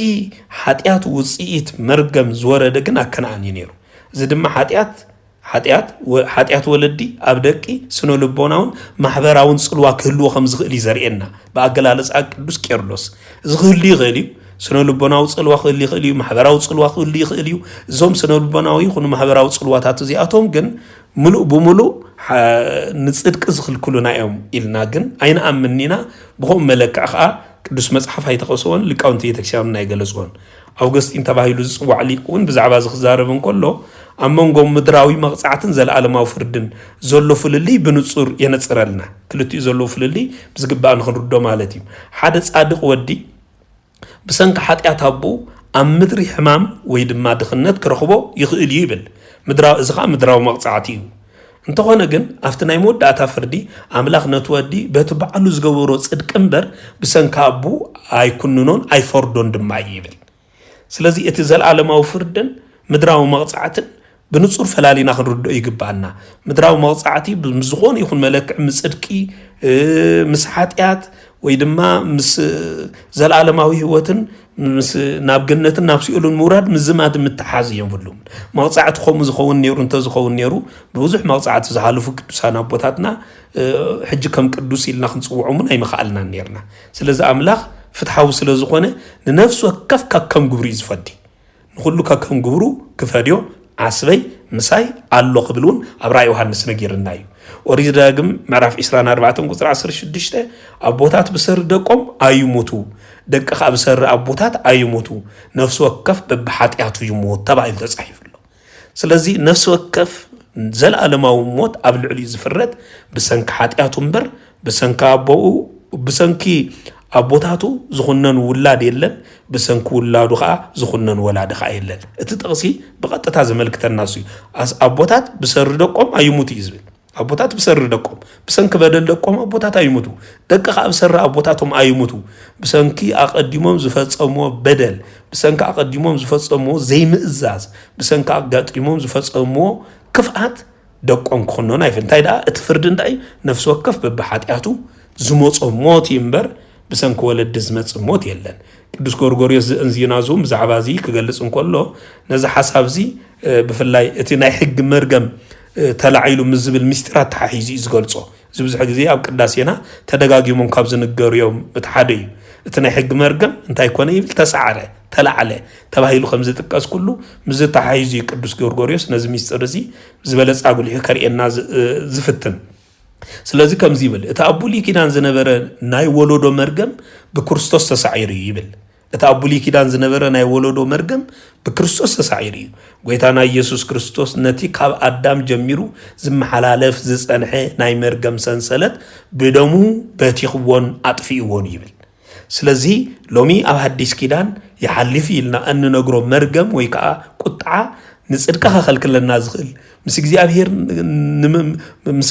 ሓጢኣት ውፅኢት መርገም ዝወረደ ግን ኣብ ከነኣን እዩ ነይሩ እዚ ድማ ሓጢኣት ወለዲ ኣብ ደቂ ስነ ልቦናውን ማሕበራውን ፅልዋ ክህልዎ ከም ዝኽእል እዩ ዘርእየና ብኣገላለፃ ቅዱስ ቄርሎስ እዚ ክህሉ ይኽእል እዩ ስነ ልቦናዊ ፅልዋ ክህሉ ይኽእል እዩ ማሕበራዊ ፅልዋ ክህሉ ይኽእል እዩ እዞም ስነ ልቦናዊ ይኹኑ ማሕበራዊ ፅልዋታት እዚኣቶም ግን ሙሉእ ብሙሉእ ንፅድቂ ዝኽልክሉና እዮም ኢልና ግን ኣይንኣምን ኢና ብኸምኡ መለክዕ ከዓ ቅዱስ መፅሓፍ ኣይተቐስዎን ሊቃውንቲ ቤተክርስትያን ናይ ገለፅዎን ኣውገስጢን ተባሂሉ ዝፅዋዕ ሊቅ እውን ብዛዕባ ዝኽዛረብ እንከሎ ኣብ መንጎም ምድራዊ መቕፃዕትን ዘለኣለማዊ ፍርድን ዘሎ ፍልልይ ብንፁር የነፅረልና ክልቲኡ ዘሎ ፍልልይ ብዝግባእ ንክንርዶ ማለት እዩ ሓደ ፃድቕ ወዲ ብሰንኪ ሓጢኣት ኣቦኡ ኣብ ምድሪ ሕማም ወይ ድማ ድኽነት ክረኽቦ ይኽእል እዩ ይብል እዚ ከዓ ምድራዊ መቕፃዕቲ እዩ እንተኾነ ግን ኣብቲ ናይ መወዳእታ ፍርዲ ኣምላኽ ነቲ ወዲ በቲ በዓሉ ዝገበሮ ፅድቂ እምበር ብሰንኪ ኣቦኡ ኣይኩንኖን ኣይፈርዶን ድማ እዩ ይብል ስለዚ እቲ ዘለኣለማዊ ፍርድን ምድራዊ መቕፃዕትን ብንጹር ፈላሊና ክንርድኦ ይግባአና ምድራዊ መቕፃዕቲ ብዝኾነ ይኹን መለክዕ ምፅድቂ ምስ ሓጢኣት ወይ ድማ ምስ ዘለኣለማዊ ህይወትን ምስ ናብ ገነትን ናብ ሲኦልን ምውራድ ምዝማድ ምትሓዝ እዮም ብሉም መቕፃዕቲ ከምኡ ዝኸውን ነይሩ እንተዝኸውን ነይሩ ብብዙሕ መቕፃዕቲ ዝሃለፉ ቅዱሳን ኣቦታትና ሕጂ ከም ቅዱስ ኢልና ክንፅውዖምን ኣይምኽኣልናን ነርና ስለዚ ኣምላኽ ፍትሓዊ ስለ ዝኾነ ንነፍሲ ወከፍ ከም ግብሩ እዩ ዝፈዲ ንኩሉ ከም ግብሩ ክፈድዮ ዓስበይ ምሳይ ኣሎ ክብል እውን ኣብ ራእይ ዮሃንስ ነጊርና እዩ ኦሪት ዳግም ምዕራፍ 24 ቁፅሪ 16 ኣቦታት ብሰሪ ደቆም ኣይሙቱ ደቂ ከዓ ብሰሪ ኣቦታት ኣይሙቱ ነፍሲ ወከፍ በብሓጢኣቱ ይሞት ተባሂሉ ተፃሒፉ ኣሎ ስለዚ ነፍሲ ወከፍ ዘለኣለማዊ ሞት ኣብ ልዕሊኡ ዝፍረድ ብሰንኪ ሓጢኣቱ እምበር ብሰንኪ ኣቦታቱ ዝኹነን ውላድ የለን ብሰንኪ ውላዱ ከዓ ዝኹነን ወላዲ ከዓ የለን እቲ ጥቕሲ ብቐጥታ ዘመልክተና እዩ ኣቦታት ብሰሪ ደቆም ኣይሙቱ እዩ ዝብል ኣቦታት ብሰሪ ደቆም ብሰንኪ በደል ደቆም ኣቦታት ኣይሙቱ ደቂ ከዓ ብሰሪ ኣቦታቶም ኣይሙቱ ብሰንኪ ኣቐዲሞም ዝፈፀምዎ በደል ብሰንኪ ኣቐዲሞም ዝፈፀምዎ ዘይምእዛዝ ብሰንኪ ኣጋጢሞም ዝፈፀምዎ ክፍኣት ደቆም ክኹነኑ ኣይፍል እንታይ ደኣ እቲ ፍርዲ እንታይ እዩ ነፍሲ ወከፍ በብሓጢኣቱ ዝመፆ ሞት እዩ እምበር ብሰንኪ ወለዲ ዝመፅእ ሞት የለን ቅዱስ ጎርጎርዮስ ዝእንዚና ዙም ብዛዕባ እዚ ክገልፅ እንከሎ ነዚ ሓሳብ እዚ ብፍላይ እቲ ናይ ሕጊ መርገም ተላዒሉ ምዝብል ምስጢራት ተሓሒዙ እዩ ዝገልፆ እዚ ብዙሕ ግዜ ኣብ ቅዳሴና ተደጋጊሞም ካብ ዝንገሩ እዮም እቲ ሓደ እዩ እቲ ናይ ሕጊ መርገም እንታይ ኮነ ይብል ተሰዓረ ተላዕለ ተባሂሉ ከም ዝጥቀስ ኩሉ ምዝ ተሓሒዙ እዩ ቅዱስ ጎርጎርዮስ ነዚ ምስጢር እዚ ዝበለፀ ኣጉሊሑ ከርእየና ዝፍትን ስለዚ ከምዚ ይብል እቲ ኣብ ብሉይ ኪዳን ዝነበረ ናይ ወለዶ መርገም ብክርስቶስ ተሳዒሩ እዩ ይብል እቲ ኣብ ብሉይ ኪዳን ዝነበረ ናይ ወለዶ መርገም ብክርስቶስ ተሳዒሩ እዩ ጎይታና ኢየሱስ ክርስቶስ ነቲ ካብ ኣዳም ጀሚሩ ዝመሓላለፍ ዝፀንሐ ናይ መርገም ሰንሰለት ብደሙ በቲኽዎን ኣጥፊእዎን ይብል ስለዚ ሎሚ ኣብ ሓዲስ ኪዳን يحلف إلنا أن نجرو مرجم ويكا قطعة نصدق خلكلنا زخل مسك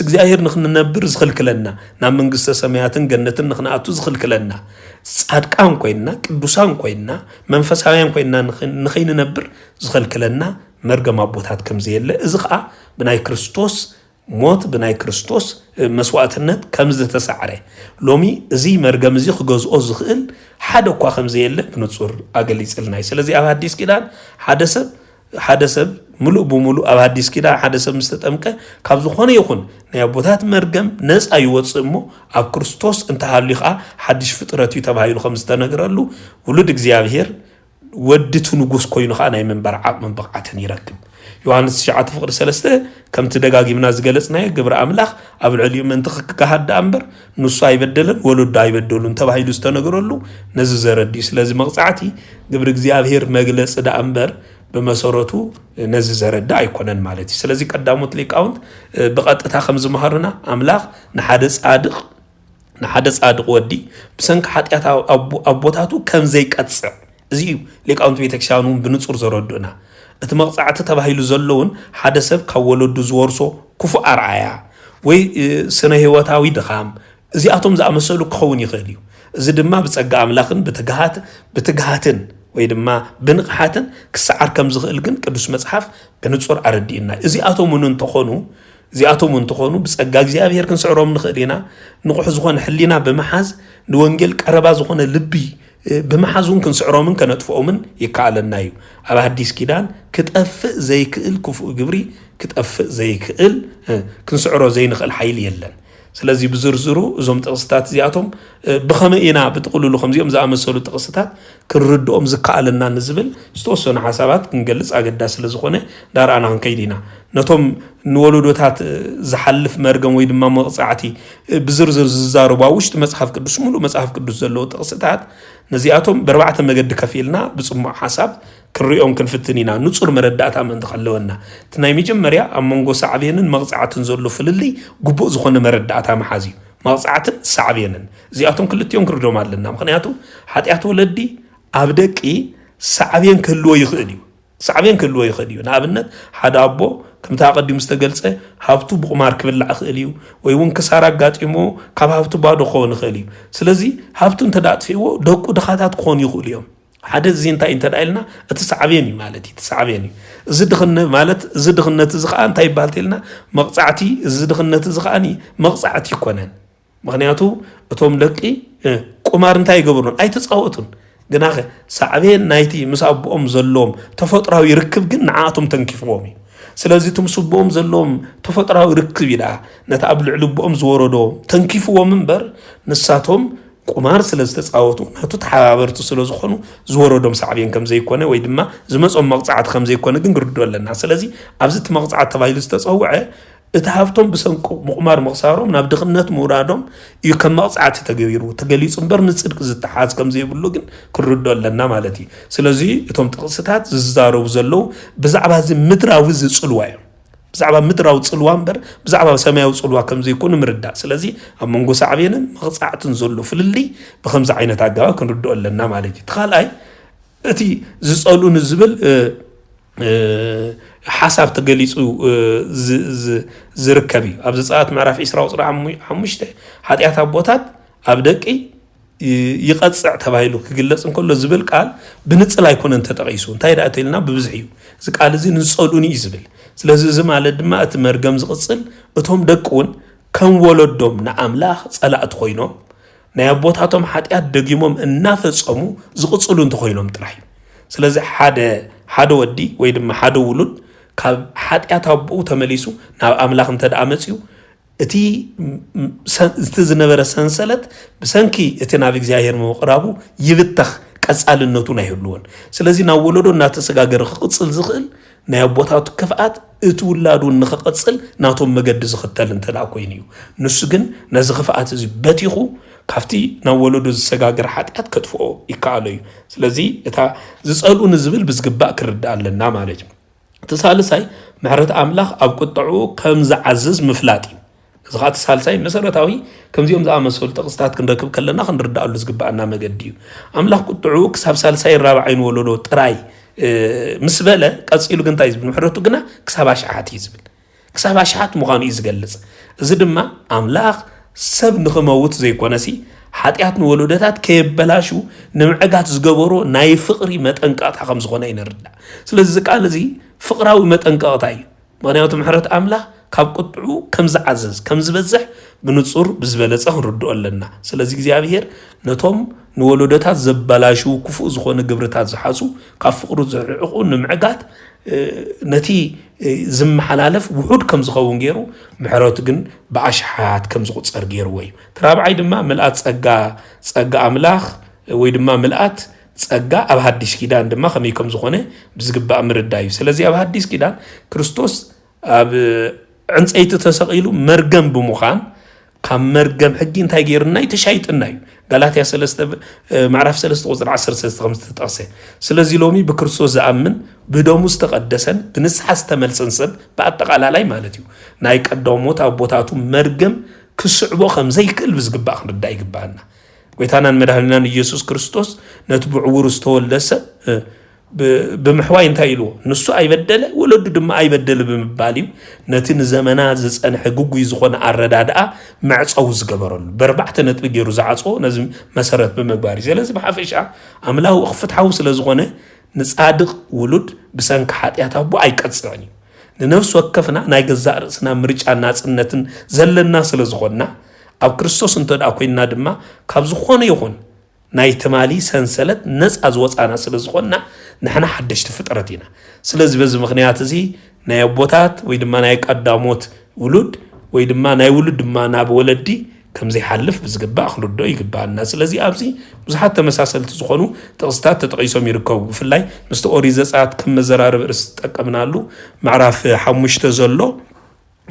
زي نخن نبر زخل كلنا نعم من قصة سمياتن جنة نخن أتو زخل كلنا صادقان كوينا قدوسان كوينا منفساويان كوينا نخين نبر زخل كلنا مرجم أبوتات كم زي اللي إزقا بناي كريستوس موت بناي كريستوس مسواتنت كم زي تسعره لومي زي مرجم زي خجوز أزخل حدا كوا خم زي اللي بنتصور أقلي سلنا يسلزي أبى حديث كده حدث ملؤ بملؤ أبى حديث كده حدث مستتأمك كابزو خانة يكون نيابوتات مرجم ناس أيوة سمو أب كريستوس انت هاللقاء حدش فطرتي تبعي خمس تنقرألو ولدك زيابهير ودتو نجوس كوينو خانة من برعاب من بقعتن يركب يوحنس شعات فقر سلسته كم تدقاقي من جلسنا قبر أملاخ أبو العلي من تخك كهاد أمبر نصا يبدلن ولد يبدلن تبعي لستنقرألو نزز رديس لازم مقطعتي قبر زيابهير مجلس دا أمبر بمسارته نزز رد يكونن مالتي سلازي قدامت لي كاونت بقطعتها خمس مهرنا أملاخ نحدث صادق ودي بسنك حتيات أبوتاتو كم زي كتسع زيو لي كاونت بيتكشانون بنصور زردنا اتمقطعت تبعيلو زلون حدث كولد زورسو كفو أرعايا وي سنه هوتاوي دخام زي أتوم زي أمسلو كخون يخليو زي دما بتسقى أملاخن بتقهاتن ويدما بنقحاتن كسعر كم زغلقن كدوس مصحف بنصور أردينا زي أتومون تخونو بتسقى እግዚአብሔር كنسعرهم نخلينا نقح زخون حلينا بمحاز نوانجل كربا زخون لبي بمحازون كنسعرهم كنطفؤهم يكالنا يو أبا حديث كيدان كتأفئ زي كئل كفؤ جبري كتأفئ زي كئل كنسعره زي نخل حيل يلن سلازي بزرزرو زوم تقصتات زياتهم بخمئنا بتقولوا له خمزيهم زي أمسولو تقصتات كنردهم زكالنا نزبل استوصونا حسابات كنجلس أقدا سلازخونه دار أنا هنكيدينا نتوم نولودوتات زحلف مرقم ويدما مقصعتي بزرزر زارو باوشت مصحف قدس مولو مصحف قدس زلو تقصتات نزياتهم بربعة مجد كفيلنا بصمع حساب كريهم كنفتنينا نصر مردات من دخلونا تنايمي جمريا أمونغو سعبينن مقصعات نزلو فللي قبو زخون مردات محازي مقصعات سعبينن زياتهم كلتيهم كردوم علينا مخنياتو حتياتو ولدي أبدكي سعبين كلو يخديو نابنت حدا أبو كم تاقدي مستقلسه هافتو بقمار كبلع خليو ويون كسارا قاتيمو كاب هافتو بادو خون خليو سلازي هافتو انتدات فيو دوكو دخاتات خون يخليهم حدث زين تا انت دايلنا اتسعبيني مالتي تسعبيني زدخنة تزخان تاي بالتلنا مقصعتي زدخنة تزخاني مقصعتي كونن مغنياتو اتوم لقي قمار انتاي قبرون اي تصاوتون جناخه سعبين نايتي مسابقهم زلوم تفطراو يركب جن عاتم تنكفومي سلازي تمسبهم زلوم تفطراو يركب يدا نتقبل علبهم زوردو تنكفوا منبر نساتهم قمار سلز تصاوتو ناتو تحابرتو سلازخونو زوردهم سعبين كم زي كونه ويدما زمصهم مقصعات خم زي كونه جن قردو لنا سلازي ابزت مقصعات تبايل تصوعه اتهافتهم بسنق مقمار مقصارهم نابدخنت مرادهم يكم مقصعات تغيرو تغليص امبر نصدق زتحاز كم زي بلو جن كردو لنا مالتي سلازي اتهم تقصتات ززارو زلو بزعبا زي مدراو زصلوا بزعبا مدراو صلوا امبر بزعبا سمايو صلوا كم زي يكون مردا سلازي امنغو صعبينن مقصعات زلو فللي بخمس عينات اغا كردو لنا مالتي تخالاي اتي زصلون زبل حساب تقليصو زركبي ابز صات معرف اسراء صرا حمشته حطيات ابوتات ابدقي يقصع تبايلو كغلصن كله زبل قال بنصل ايكون انت تقيسو انتي داتلنا ببزحيو ز قال زي نصلوني يزبل ስለዚህ ዝም አለ ድማ እቲ መርገም ዝቅጽል እቶም ደቁን ከም ወለዶም ንአምላኽ ጸላእት ኮይኖም ናይ አቦታቶም ኃጢአት ደጊሞም እናፈጸሙ ዝቅጽሉ እንተ ኮይኖም ጥራይ ስለዚህ ሓደ ወዲ ወይ ድማ ሓደ ውሉድ ካብ ኃጢአት አቦኡ ተመሊሱ ናብ አምላኽ እንተ ዳመጽዩ እቲ ዝነበረ ሰንሰለት ብሰንኪ እቲ ናብ እግዚአብሔር መቅራቡ ይብተኽ ቀጻልነቱ ናይ ህልውን ስለዚህ ናብ ወለዶ እናተሰጋገረ ክቅጽል ዝኽእል ናይ አቦታቱ ከፍአት እትውላዱ ንኸቀጽል ናቶም መገድ ዝኽተል እንተዳ ኮይኒዩ ንሱ ግን ነዚ ክፍአት እዚ በቲኹ ካፍቲ ናብ ወለዶ ዝሰጋገር ኃጢአት ከጥፍኦ ይካለዩ ስለዚህ እታ ዝጸሉን ዝብል ብዝግባእ ክርዳ ኣለና ማለት እዩ ተሳልሳይ ምሕረት አምላኽ ኣብ ቁጥዑ ከም ዝዓዝዝ ምፍላጥ زغات سالساي مسرتاوي كمزيوم زامسول تقستات كنركب كلنا خنردالو زغبانا مغديو املاح قطعو كساب سالساي الرابعين ولودو طراي مسبله قصيلو كنتا يزبن حرتو غنا كساباش عات يزبل كساباش عات مخانو يزغلص እዚ ድማ املاح سب نخموت زي كونسي حاتيات نولودات كيبلاشو نمعغات زغبرو ناي فقري متنقات خم زغونه ينردا سلازي قال زي فقراوي متنقاتاي مغنياتو محرت املاح ካብ ቁጥዑ ከም ዝዓዘዝ ከም ዝበዝሕ ብንጹር ብዝበለጸ ክንርድኦ ኣለና ስለዚ እግዚአብሔር ነቶም ንወለዶታት ዘበላሹ ክፉእ ዝኾነ ግብርታት ዝሓጹ ካብ ፍቅሩ ዝርዕቑ ንምዕጋት ነቲ ዝመሓላለፍ ውሑድ ከም ዝኸውን ገይሩ ምሕረቱ ግን ብኣሽሓት ከም ዝቁፀር ገይርዎ እዩ ተራብዓይ ድማ ምልኣት ጸጋ ኣምላኽ ወይ ድማ ምልኣት ጸጋ ኣብ ሓድሽ ኪዳን ድማ ከመይ ከም ዝኾነ ብዝግባእ ምርዳይ እዩ ስለዚ ኣብ ሓድሽ ኪዳን ክርስቶስ ኣብ عنصيت تسقيلو مرجم بمخان كم مرجم حقي انتاي غيرنا يتشايطنا غلاطيا 3 معرف 3 قصر 10 5 تقاسه ስለዚህ ሎሚ በክርስቶስ ዘአምን በደሙ ተቀደሰን በንስሐ ተመልሰን ሰብ በአጠቃላይ ማለት እዩ ናይ ቀደሞት አቦታቱ መርገም ክስዕቦ ከም ዘይክል ብዝግባእ ክንርዳ ይግባና ጎይታናን መድኃኒናን ኢየሱስ ክርስቶስ ነትብዕውር ዝተወለሰ بمحواي انتايلو نسو اي بدله ولد دم اي بدله بمباليو نتين زمنا زصنح غغوي زخون اردادا معصو زغبرل بربعت نطب غيرو زعصو نزم مسرت بمغباري زلز بحفشا املاو اخفتحو سلازغونه نصادق ولد بسنك حاتياتا بو اي قصرني نفس وكفنا ناي غزا رسنا مرጫ ናጽነትን ዘለና ስለዝኾና ኣብ ክርስቶስ እንተዳ ኮይና ድማ ካብ ዝኾነ ይኹን ናይ ተማሊ ሰንሰለት ነፃ ዝወፃና ስለዝኾና نحن حدشت فطرتنا سلازي بز مخنيات زي ناي بوتات وي دما ناي قداموت ولود وي دما ناي ولود دما ناب ولدي كم زي حلف بزغبا خلدو يغبانا سلازي ابزي بزحات تمساسلت زخونو تقستات تطقيسوم يركبو بفلاي مست اوريزا صات كم مزرارب ارس تقمنالو معرف حمشته زلو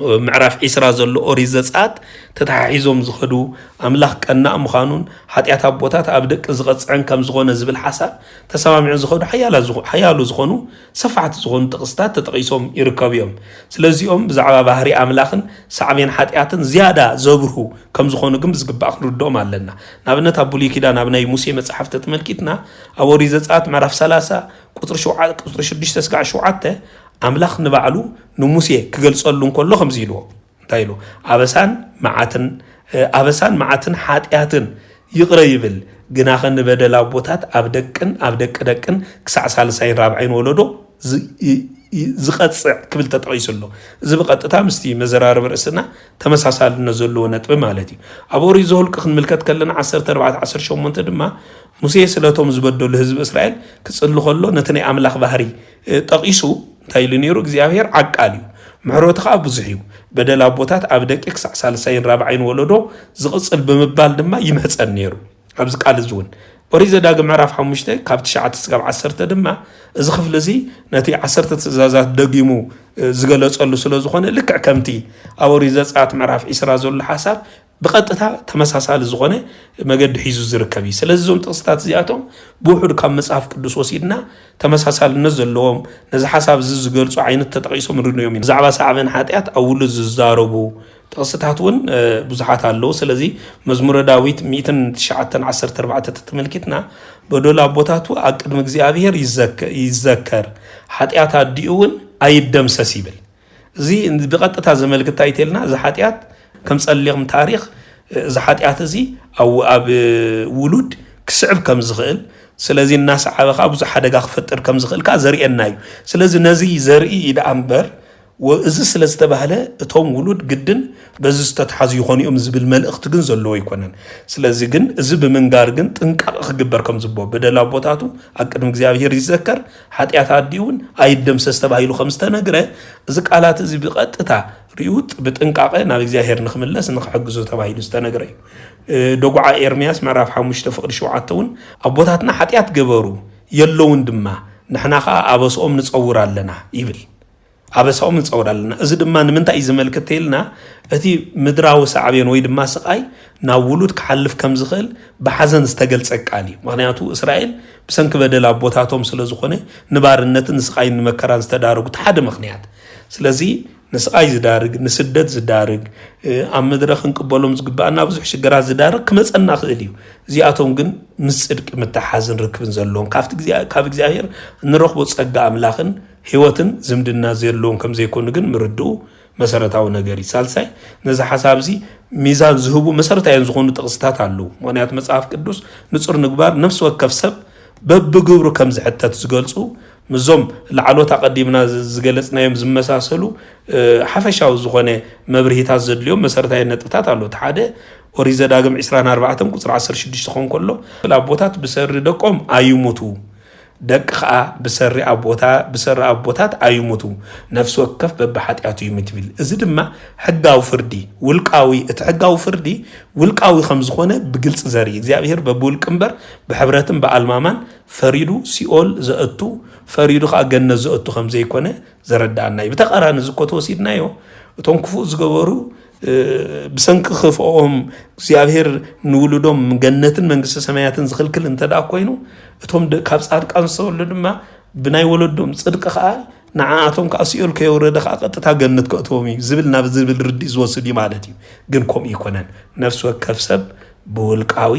معرف إسرا زلو أوريزة ساعت تتحيزهم زخدو أملاح كنا مخانون حتى أبوتات أبدك زغط عن كم زغون زبل حساب تسامع زخدو حيالو زغونو صفعت زغون تقستات تتقيسهم يركبيهم سلازيهم بزعبا بحري أملاخن سعبين حتى زيادة زبرهو كم زغونو قم بزقب آخر الدوم علينا نابنا تابولي كده نابنا يموسي متصحف تتملكتنا أوريزة ساعت معرف 3 قطر شوعات قطر شدش تسقع شوعاته أملاخ نبعلو نموسيه كجلصلون كله خمزيلو تايلو أبسان معتن حاتياتن يقريبل جناخن بدل أبوتات أبدكن كسع سالسين رابعين ولدو زقت قبل تتقيسلو زبقت تامستي مزرار برسنا تمساسال نزلو نتب مالتي أبوري زول كخن ملكت كلنا 14 شو منتدما موسى سلاتهم زبدوا لحزب إسرائيل كسلو خلو نتني أملاخ بحري تقيسو تايلو نيرو እግዚአብሔር عقاليو محروتخ ابزحيو بدل ابوتات ابدك اكسع سالسين رابعين ولدو زقصل بمبال دما يمحصن نيرو ابز قال زون وريزه داغ معرف 5 كاب 9 اسكاب 10 دما از خفلزي نتي 10 تزازات دغيمو زغلصلو سلازخونه لك كمتي اوريزه صات معرف اسرا زول حساب بقطتا تمساسال زغونه مغد حيزو زركبي سلازم تقستات زياتهم بوحد كم مصحف قدس وسيدنا تمساسال نزلهم نز حساب زغلصو عينت تطقيسو من يومين زعبا سعبن حاتيات اول ززاربو تقستاتون بزحات الله سلازي مزمور داويت 114 تتملكتنا بدولا بوتاتو اقدم እግዚአብሔር يذكر حاتيات اديون ايدمسس يبل زي بقطتا زملكتا يتلنا ز حاتيات كم صليهم تاريخ زحاتيات زي او اب ولود كسعب كم زغل سلازي الناس عبقا بزح حدقا خفتر كم زغل كا زريئنايو سلازي نزي زرئي إذا أمبر وإذا سلازي تبهلا توم ولود جدن بزي ستتحازي يخوني زبل ملأخت جن زلو يكونن سلازي جن زب من قار جن تنقر خجبر كم زبو بدل أبوتاتو أكد مجزيابير يذكر حتى يتعديون أيدم سستبهيلو 5 نقرة زك آلات زي بقطتا ريوت بتنقاقه نابي እግዚአብሔር ንخملس ንخحግዞ ተባሂሉ ዝተነገረ ደጉዓ ኤርሚያስ ምዕራፍ 5 ፍቅዲ 7 አቦታትና ኃጢአት ገበሩ የለውን ድማ ንሕናኻ አበሶም ንጸውር ኣለና ይብል አበሶም ንጸውር ኣለና እዚ ድማ ንምንታይ ዝመልከተልና እቲ ምድራዊ ሰዓብን ወይ ድማ ስቃይ ናብ ውሉድ ክሐልፍ ከም ዝኽእል በሐዘን ዝተገልጸ ቃል እዩ ምክንያቱ እስራኤል ብሰንኪ በደል አቦታቶም ስለዝኾነ ንባርነትን ስቃይን መከራን ዝተዳረጉ ሓደ ምክንያት ስለዚ ንስቃይ ዝዳርግ ንስደት ዝዳርግ ኣብ መድረኽ እንቅበሎም ዝግባአና ብዙሕ ሽግራት ዝዳርግ ክመፀና ክእል እዩ እዚኣቶም ግን ምስ ጽድቂ ምትሓዝን ርክብን ዘለዎም ካብ እግዚኣብሔር ንረኽቦ ጸጋ ኣምላኽን ህይወትን ዝምድና ዘለዎም ከም ዘይኮኑ ግን ምርድኡ መሰረታዊ ነገር እዩ ሳልሳይ ነዚ ሓሳብ እዚ ሚዛን ዝህቡ መሰረታውያን ዝኾኑ ጥቕስታት ኣለዉ ምክንያቱ መጽሓፍ ቅዱስ ንጹር ምግባር ነፍሲ ወከፍ ሰብ በብግብሩ ከም ዝሕተት ዝገልጹ ምዞም ላዕሎት ኣቀዲምና ዝገለጽናዮም ዝመሳሰሉ ሓፈሻዊ ዝኾነ መብርሂታት ዘድልዮም መሰረታዊ ነጥብታት ኣለዉ እቲ ሓደ ኦሪት ዘዳግም 24 ቁፅሪ 16 ክኾን ከሎ ኣቦታት ብሰሪ ደቆም ኣይሙቱ ደቂ ከዓ ብሰሪ ኣቦታት ኣይሙቱ ነፍሲ ወከፍ በብሓጢኣቱ ይሙት ይብል እዚ ድማ ሕጋዊ ፍርዲ ውልቃዊ እቲ ሕጋዊ ፍርዲ ውልቃዊ ከም ዝኾነ ብግልጽ ዘርኢ እግዚኣብሔር በብውልቅ እምበር ብሕብረትን ብኣልማማን ፈሪዱ ሲኦል ዘእቱ ፈሪዱ ከዓ ገነት ዘእቱ ከም ዘይኮነ ዘረዳእና እዩ ብተቃራኒ ዝኮ ተወሲድናዮ እቶም ክፉእ ዝገበሩ ብሰንኪ ክፍኦም እግዚኣብሔር ንውሉዶም ገነትን መንግስቲ ሰማያትን ዝኽልክል እንተዳ ኮይኑ እቶም ካብ ጻድቃን ዝተወለዱ ድማ ብናይ ወለዶም ጽድቂ ከዓ ንዓኣቶም ከዓ ሲኦል ከየወረደ ከዓ ቀጥታ ገነት ከእትዎም እዩ ዝብል ናብ ዝብል ርዲ ዝወስድ እዩ ማለት እዩ ግን ከምኡ ይኮነን ነፍሲ ወከፍ ሰብ ብውልቃዊ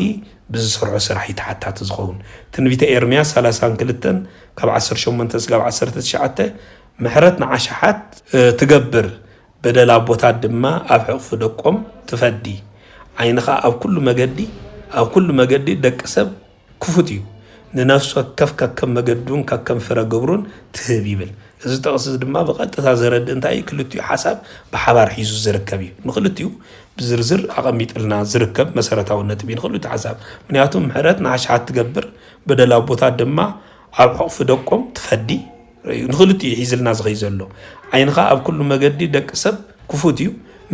ብዝሰርሖ ስራሕ ይተሓታት ዝኸውን ትንቢተ ኤርምያስ 32 ካብ 18 እስካብ 19 ምሕረት ንዓሽሓት ትገብር በደል ኣቦታት ድማ ኣብ ሕቕፉ ደቆም ትፈዲ ዓይንኻ ኣብ ኩሉ መገዲ ደቂ ሰብ ክፉት እዩ ንነፍሲ ወከፍ ከከም መገዱን ከከም ፍረ ግብሩን ትህብ ይብል እዚ ጥቕሲ ድማ ብቐጥታ ዘረድእ እንታይ ክልቲኡ ሓሳብ ብሓባር ሒዙ ዝርከብ እዩ ንክልቲኡ ብዝርዝር ኣቐሚጥልና ዝርከብ መሰረታዊ ነጥቢ ንክልቲኡ ሓሳብ ምክንያቱ ምሕረት ንዓሽሓት ትገብር በደል ኣቦታት ድማ ኣብ ሕቕፉ ደቆም ትፈዲ ንክልቲኡ ሒዝልና ዝኸይ ዘሎ ዓይንኻ ኣብ ኩሉ መገዲ ደቂ ሰብ ክፉት እዩ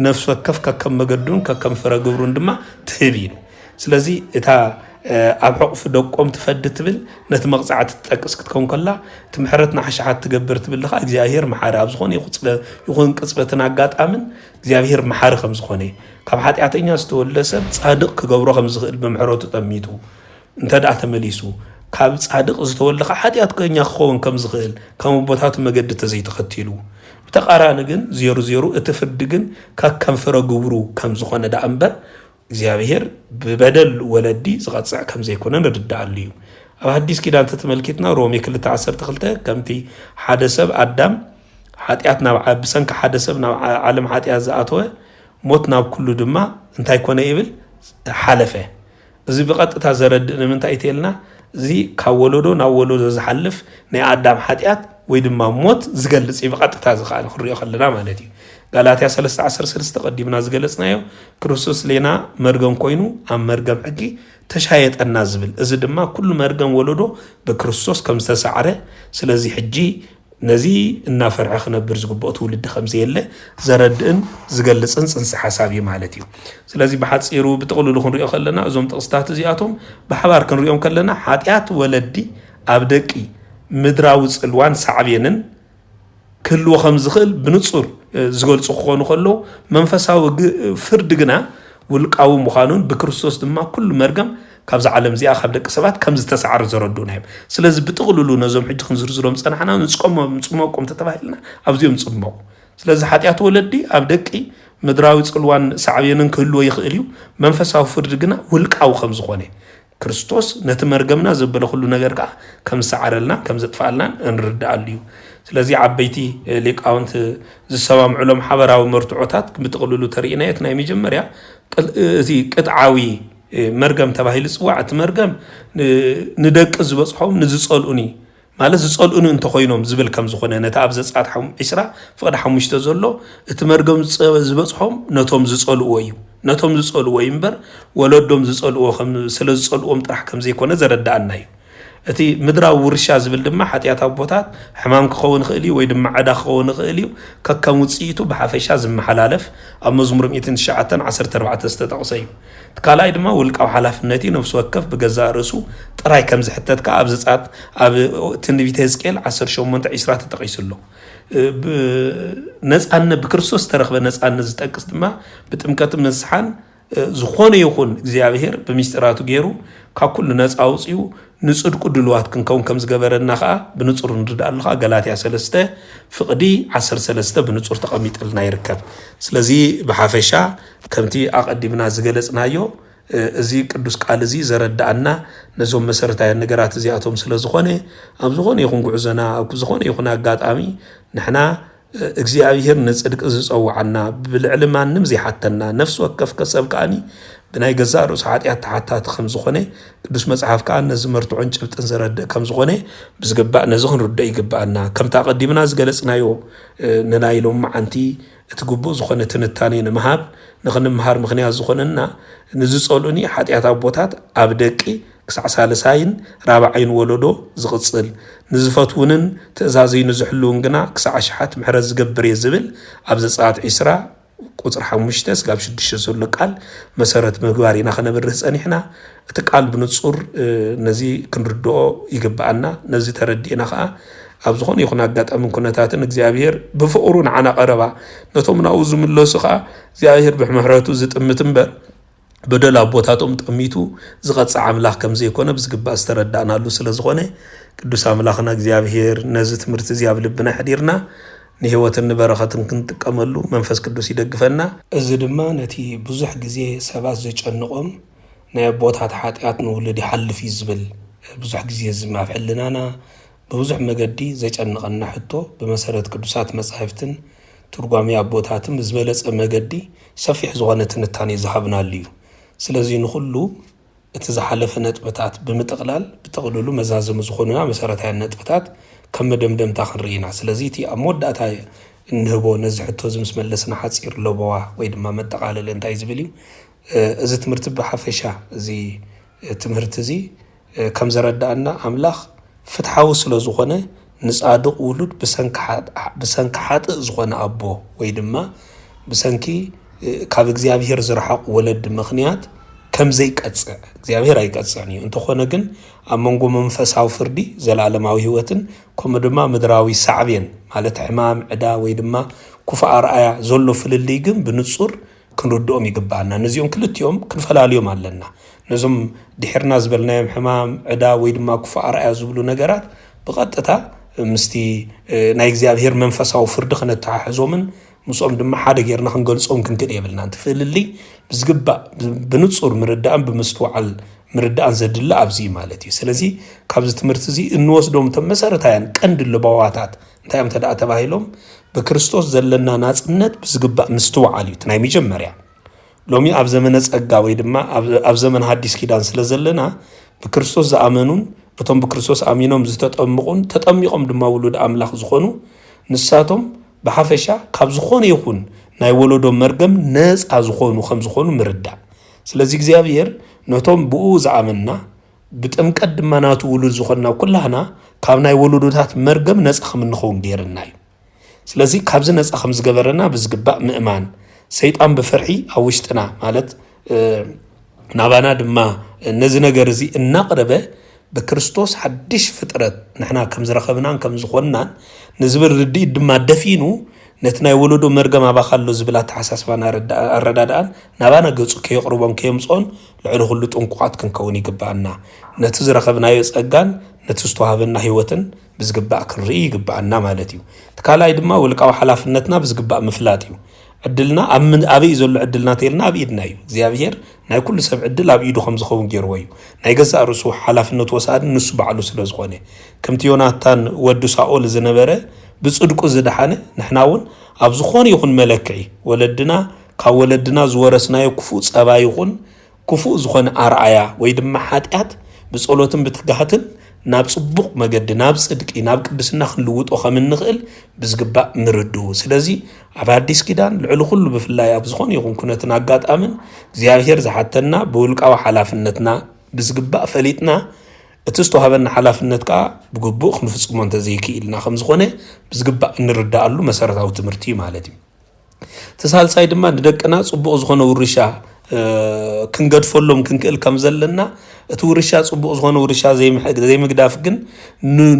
ነፍሲ ወከፍ ከከም መገዱን ከከም ፍረ ግብሩን ድማ ትህብ ኢሉ ስለዚ እታ ኣብ ሕቕፉ ደቆም ትፈዲ ትብል ነቲ መቕፃዕቲ ትጠቅስ ክትከውን ከላ እቲ ምሕረት ንዓሽሓት ትገብር ትብል ለኻ እግዚኣብሔር መሓሪ ኣብ ዝኾነ ይኹን ቅፅበትን ኣጋጣምን እግዚኣብሔር መሓሪ ከም ዝኾነ ካብ ሓጢኣተኛ ዝተወለደ ሰብ ጻድቕ ክገብሮ ከም ዝኽእል ብምሕረቱ ጠሚቱ እንተደኣ ተመሊሱ ካብ ጻድቕ ዝተወለኸ ሓጢኣተኛ ክኸውን ከም ዝኽእል ከም ቦታቱ መገዲ ተዘይተኸቲሉ ብተቃራኒ ግን ዜሩ እቲ ፍርዲ ግን ከከም ፍረ ግብሩ ከም ዝኾነ ዳ እምበር እግዚኣብሔር ብበደል ወለዲ ዝቐፅዕ ከም ዘይኮነ ንርዳእሉ እዩ ኣብ ሓዲስ ኪዳን ተተመልኪትና ሮሜ 2:12 ከምቲ ሓደ ሰብ ኣዳም ሓጢኣት ናብ ብሰንኪ ሓደ ሰብ ናብ ዓለም ሓጢኣት ዝኣተወ ሞት ናብ ኩሉ ድማ እንታይ ኮነ ይብል ሓለፈ እዚ ብቐጥታ ዘረድእ ንምንታይ እተልና እዚ ካብ ወለዶ ናብ ወለዶ ዝሓልፍ ናይ ኣዳም ሓጢኣት ወይ ድማ ሞት ዝገልጽ ብቐጥታ ዝኻል ክሪኦ ከለና ማለት እዩ ጋላትያ 3:16 ቀዲምና ዝገለጽናዮ ክርስቶስ ሌና መርገም ኮይኑ ኣብ መርገም ሕጊ ተሻየጠና ዝብል እዚ ድማ ኩሉ መርገም ወለዶ ብክርስቶስ ከም ዝተሰዓረ ስለዚ ሕጂ ነዚ እናፈርሐ ክነብር ዝግብኦ ትውልዲ ከም ዘየለ ዘረድእን ዝገልጽን ጽንሰ ሓሳብ እዩ ማለት እዩ ስለዚ ብሓጺሩ ብጥቕልሉ ክንሪኦ ከለና እዞም ጥቕስታት እዚኣቶም ብሓባር ክንሪኦም ከለና ሓጢኣት ወለዲ ኣብ ደቂ ምድራዊ ጽልዋን ሳዕቤንን ክህልዎ ከም ዝኽእል ብንጹር ዝገልጹ ክኾኑ ከለዉ መንፈሳዊ ፍርዲ ግና ውልቃዊ ምዃኑን ብክርስቶስ ድማ ኩሉ መርገም ካብዚ ዓለም እዚኣ ካብ ደቂ ሰባት ከም ዝተሰዓረ ዘረድኡና እዮም ስለዚ ብጥቕልሉ ነዞም ሕጂ ክንዝርዝሮም ፀናሕና ንፅመቆም ተተባሂልና ኣብዚኦም ፅመቑ ስለዚ ሓጢኣት ወለዲ ኣብ ደቂ ምድራዊ ጽልዋን ሳዕቤንን ክህልዎ ይኽእል እዩ መንፈሳዊ ፍርዲ ግና ውልቃዊ ከም ዝኾነ ክርስቶስ ነቲ መርገምና ዘበለ ኩሉ ነገር ከዓ ከም ሰዓረልና ከም ዘጥፋልና እንርዳእሉ እዩ ስለዚ ዓበይቲ ሊቃውንት ዝሰማምዑሎም ሓበራዊ መርትዖታት ብጥቕልሉ ተርእና የት ናይ መጀመርያ እቲ ቅጥዓዊ መርገም ተባሂሉ ጽዋዕ እቲ መርገም ንደቂ ዝበጽሖም ንዝጸልኡኒ ማለት ዝጸልኡኒ እንተኾይኖም ዝብል ከም ዝኾነ ነቲ ኣብ ዘጻት 20 ፍቅዲ 5 ዘሎ እቲ መርገም ዝበጽሖም ነቶም ዝጸልኡዎ እዩ ነቶም ዝጸልኡዎ እምበር ወለዶም ዝጸልኡዎ ከም ስለ ዝጸልኡዎም ጥራሕ ከም ዘይኮነ ዘረዳእና እዩ እቲ ምድራዊ ውርሻ ዝብል ድማ ሓጢኣት ኣቦታት ሕማም ክኸውን ይኽእል እዩ ወይ ድማ ዓዳ ክኸውን ይኽእል እዩ ከከም ውፅኢቱ ብሓፈሻ ዝመሓላለፍ ኣብ መዝሙር 109:14 ዝተጠቕሰ እዩ ካልኣይ ድማ ውልቃዊ ሓላፍነት እዩ ነፍሲ ወከፍ ብገዛእ ርእሱ ጥራይ ከም ዝሕተት ከዓ ኣብ ዘጻት ኣብ ትንቢተ ሕዝቅኤል 18:20 ተጠቒሱሎ ነፃነት ብክርስቶስ ተረኽበ ነፃነት ዝጠቅስ ድማ ብጥምቀት ምስሓን ዝኾነ ይኹን እግዚኣብሔር ብምስጢራቱ ገይሩ ካብ ኩሉ ነፃ ውፅኡ ንጽድቁ ድልዋት ክንከውን ከም ዝገበረና ከዓ ብንጹር ንርዳእ ኣለኻ ገላትያ 3 ፍቕዲ 13 ብንጹር ተቐሚጥልና ይርከብ ስለዚ ብሓፈሻ ከምቲ ኣቐዲምና ዝገለጽናዮ እዚ ቅዱስ ቃል እዚ ዘረዳእና ነዞም መሰረታዊ ነገራት እዚኣቶም ስለ ዝኾነ ኣብ ዝኾነ ይኹን ጉዕዞና ኣብ ዝኾነ ይኹን ኣጋጣሚ ንሕና እግዚአብሔር ንጽድቅ ዝጸውዓና ብልዕሊ ማንም ዘይሓተና ነፍስ ወከፍ ከሰብ ከኣኒ ብናይ ገዛ ርእሱ ሓጢኣት ተሓታት ከም ዝኾነ ቅዱስ መጽሓፍ ከዓ ነዚ መርትዖን ጭብጥን ዘረድእ ከም ዝኾነ ብዝግባእ ነዚ ክንርድእ ይግባአና ከምታ ቀዲምና ዝገለጽናዮ ንናይ ሎም መዓንቲ እቲ ግቡእ ዝኾነ ትንታኔ ንምሃብ ንኽንምሃር ምኽንያት ዝኾነና ንዝጸልኡኒ ሓጢኣት ኣቦታት ኣብ ደቂ ክሳዕ ሳልሳይን ራብዓይን ወለዶ ዝቕጽል ንዝፈትውንን ትእዛዘይ ንዝሕልውን ግና ክሳዕ ሽሓት ምሕረት ዝገብር እየ ዝብል ኣብ ዘጸአት 20 ቁጽር 5 እስካብ 6 ዘሎ ቃል መሰረት ምግባር ኢና ኸነብርህ ጸኒሕና እቲ ቃል ብንጹር ነዚ ክንርድኦ ይግባአና ነዚ ተረዲእና ከዓ ኣብ ዝኾነ ይኹን ኣጋጣምን ኩነታትን እግዚአብሔር ብፍቕሩ ንዓና ቀረባ ነቶም ናብኡ ዝምለሱ ከዓ እግዚአብሔር ብሕምሕረቱ ዝጥምት እምበር በደል ኣቦታቶም ጠሚቱ ዝቐጽዕ ኣምላኽ ከም ዘይኮነ ብዝግባእ ዝተረዳእናሉ ስለ ዝኾነ ቅዱስ ኣምላኽና እግዚአብሔር ነዚ ትምህርቲ እዚ ኣብ ልብና ሕዲርና ንህይወትን ንበረኸትን ክንጥቀመሉ መንፈስ ቅዱስ ይደግፈና እዚ ድማ ነቲ ብዙሕ ግዜ ሰባት ዘጨንቆም ናይ ኣቦታት ሓጢኣት ንውልድ ይሓልፍ እዩ ዝብል ብዙሕ ግዜ ዝማፍ ሕልናና በብዙሕ መገዲ ዘጨንቀና ሕቶ ብመሰረት ቅዱሳት መጻሕፍትን ትርጓሜ ኣቦታትን ብዝበለጸ መገዲ ሰፊሕ ዝኾነ ትንታኔ ዝሃብናሉ እዩ ስለዚ ንኹሉ እቲ ዝሓለፈ ነጥብታት ብምጥቕላል ብተቕልሉ መዛዘሙ ዝኾኑና መሰረታዊ ነጥብታት ከም መደምደምታ ክንርኢና ስለዚ እቲ ኣብ መወዳእታ እንህቦ ነዚ ሕቶ ዝምስ መለስና ሓፂር ለቦዋ ወይ ድማ መጠቃለለ እንታይ ዝብል እዩ እዚ ትምህርቲ ብሓፈሻ እዚ ትምህርቲ እዚ ከም ዘረዳእና ኣምላኽ ፍትሓዊ ስለ ዝኾነ ንጻድቕ ውሉድ ብሰንኪ ሓጥእ ዝኾነ ኣቦ ወይ ድማ ብሰንኪ ካብ እግዚአብሔር ዝረሓቕ ወለድ ምኽንያት ከም ዘይቀጽዕ እግዚአብሔር ኣይቀጽዕን እዩ እንተኾነ ግን ኣብ መንጎ መንፈሳዊ ፍርዲ ዘላለማዊ ህይወትን ከምኡ ድማ ምድራዊ ሳዕብን ማለት ሕማም ዕዳ ወይ ድማ ኩፋእ ኣርኣያ ዘሎ ፍልልይ ግን ብንጹር ክንርድኦም ይግባአና ነዚኦም ክልቲኦም ክንፈላልዮም ኣለና ነዞም ድሕርና ዝበልናዮም ሕማም ዕዳ ወይ ድማ ኩፋእ ኣርኣያ ዝብሉ ነገራት ብቐጥታ ምስቲ ናይ እግዚአብሔር መንፈሳዊ ፍርዲ ክነተሓሕዞምን ምስኦም ድማ ሓደ ጌርና ክንገልጾም ክንክእል የብልና እንትፍልልይ ብዝግባእ ብንጹር ምርዳእን ብምስትዋዓል ምርዳእን ዘድሊ ኣብዚ ማለት እዩ ስለዚ ካብዚ ትምህርቲ እዚ እንወስዶም መሰረታውያን ቀንዲ ልባዋታት እንታይ እዮም ተዳእ ተባሂሎም ብክርስቶስ ዘለና ናጽነት ብዝግባእ ምስትዋዓል እዩ ናይ መጀመርያ ሎሚ ኣብ ዘመነ ጸጋ ወይ ድማ ኣብ ዘመን ሐዲስ ኪዳን ስለ ዘለና ብክርስቶስ ዝኣመኑን እቶም ብክርስቶስ ኣሚኖም ዝተጠምቁን ተጠሚቆም ድማ ውሉድ ኣምላኽ ዝኾኑ ንሳቶም ብሓፈሻ ካብ ዝኾነ ይኹን ናይ ወለዶም መርገም ነፃ ዝኾኑ ከም ዝኾኑ ምርዳእ ስለዚ እግዚአብሔር ነቶም ብኡ ዝኣመንና ብጥምቀት ድማ ናቱ ውሉድ ዝኾንና ኩላህና ካብ ናይ ወለዶታት መርገም ነፃ ከም እንኸውን ጌርና እዩ ስለዚ ካብዚ ነፃ ከም ዝገበረና ብዝግባእ ምእማን ሰይጣን ብፍርሒ ኣብ ውሽጥና ማለት ናባና ድማ ነዚ ነገር እዚ እናቕረበ በክርስቶስ ሓድሽ ፍጥረት ንሕና ከም ዝረኸብናን ከም ዝኾንናን ንዝብል ርድኢት ድማ ደፊኑ ነቲ ናይ ወለዶ መርገም ኣባኻሎ ዝብላ ተሓሳስባን ኣረዳድኣን ናባና ገጹ ከየቕርቦም ከየምፅኦን ልዕሊ ኩሉ ጥንቁቓት ክንከውን ይግባአና ነቲ ዝረኸብናዮ ጸጋን ነቲ ዝተዋሃበና ህይወትን ብዝግባእ ክንርኢ ይግባአና ማለት እዩ እቲ ካልኣይ ድማ ውልቃዊ ሓላፍነትና ብዝግባእ ምፍላጥ እዩ ዕድልና ኣበይ ዘሎ ዕድልና ተይልና ኣብ ኢድና እዩ እግዚአብሔር ናይ ኩሉ ሰብ ዕድል ኣብ ኢዱ ከም ዝኸውን ገይርዎ እዩ ናይ ገዛእ ርእሱ ሓላፍነት ወሳዲ ንሱ ባዕሉ ስለ ዝኾነ ከምቲ ዮናታን ወዲ ሳኦል ዝነበረ ብጽድቁ ዝደሓነ ንሕና እውን ኣብ ዝኾነ ይኹን መለክዒ ወለድና ካብ ወለድና ዝወረስናዮ ክፉእ ጸባ ይኹን ክፉእ ዝኾነ ኣርኣያ ወይ ድማ ሓጢኣት ብጸሎትን ብትጋህትን ናብ ጽቡቕ መገዲ ናብ ጽድቂ ናብ ቅድስና ክንልውጦ ከም እንኽእል ብዝግባእ ንርድኡ ስለዚ ኣብ አዲስ ኪዳን ልዕሊ ኩሉ ብፍላይ ኣብ ዝኾነ ይኹን ኩነትን ኣጋጣምን እግዚአብሔር ዝሓተና ብውልቃዊ ሓላፍነትና ብዝግባእ ፈሊጥና እቲ ዝተዋሃበና ሓላፍነት ከዓ ብግቡእ ክንፍጽሞ እንተዘይክኢልና ከም ዝኾነ ብዝግባእ እንርዳእሉ መሰረታዊ ትምህርቲ ማለት እዩ ተሳልሳይ ድማ ንደቅና ጽቡቕ ዝኾነ ውርሻ ክንገድፈሎም ክንክእል ከም ዘለና እቲ ውርሻ ጽቡቕ ዝኾነ ውርሻ ዘይምግዳፍ ግን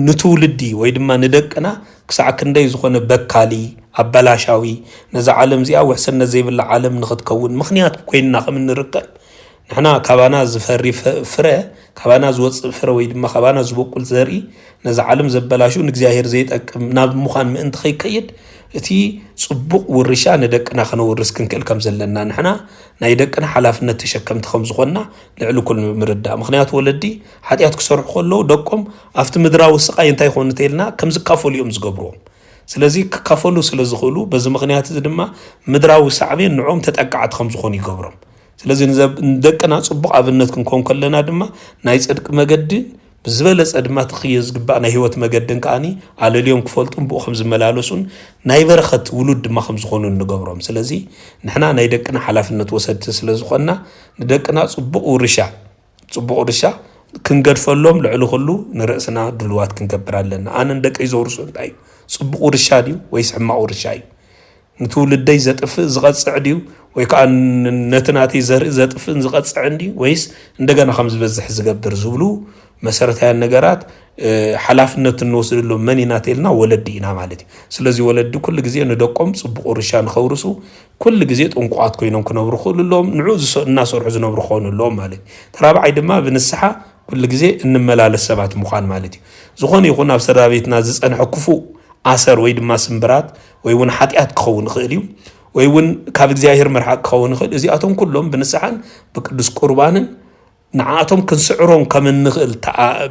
ንትውልዲ ወይ ድማ ንደቅና ክሳዕ ክንደይ ዝኾነ በካሊ ኣበላሻዊ ነዛ ዓለም እዚኣ ውሕስነት ዘይብላ ዓለም ንኽትከውን ምኽንያት ኮይንና ከም እንርከብ نحنا كابانا زفري فرا كابانا زوص فرا ويدما كابانا زبقل زري نزا عالم زبلاشو نغزياهير زيت ناب مخان من خي كيد እቲ ጽቡቕ ውርሻ ንደቅና ከነውርስ ክንክእል ከም ዘለና ንሕና ናይ ደቅና ሓላፍነት ተሸከምቲ ከም ዝኾንና ልዕሊ ኩሉ ምርዳእ ምክንያቱ ወለዲ ሓጢያት ክሰርሑ ከለዉ ደቆም ኣብቲ ምድራዊ ስቃይ እንታይ ይኾኑ ተይልና ከም ዝካፈሉ እዮም ዝገብርዎም ስለዚ ክካፈሉ ስለ ዝኽእሉ በዚ ምክንያት እዚ ድማ ምድራዊ ሳዕቤን ንዖም ተጠቃዓት ከም ዝኾኑ ይገብሮም ስለዚ ንደቅና ጽቡቕ ኣብነት ክንኮን ከለና ድማ ናይ ጽድቂ መገዲ بزبالة أدمات خيز جبنا هيوت مجدن كاني على اليوم كفلتم بأخم زملالوسون نايبرخت ولود ما خمس خونون نجبرهم سلزي نحنا نيدكنا حلاف النتوسد سلز خنا ندكنا صبق ورشة كنقد فلهم لعلو خلو نرأسنا دلوات كنكبر لنا أنا ندك يزورسون تاي صبق ورشة ديو ويسمع ورشة نتول الدي زت زغت سعديو ويكان نتناتي زت زغت سعندي ويس ندقنا خمس بزح زقبر زبلو مسارتها النجارات حلافنا النوصل له منينا تيلنا ولدينا مالتي سلزي ولد كل جزء ندقم صبق ورشان خورسو كل جزء أنقعات كوينهم كنا برخول لهم نعوز الناس ورحزنا برخون لهم مالتي ترى بعد ما بنسحة كل جزء إن ملال السبعة مخان مالتي زخون يكون أبصر بيتنا زس أنا حكفو عصر ويد ما سنبرات ويون حتيات خون خيريو ويون كافك زاهر مرحق خون خير إذا أتون كلهم بنسحان بقدس قربان نعاتهم كنسعرهم كمن نخل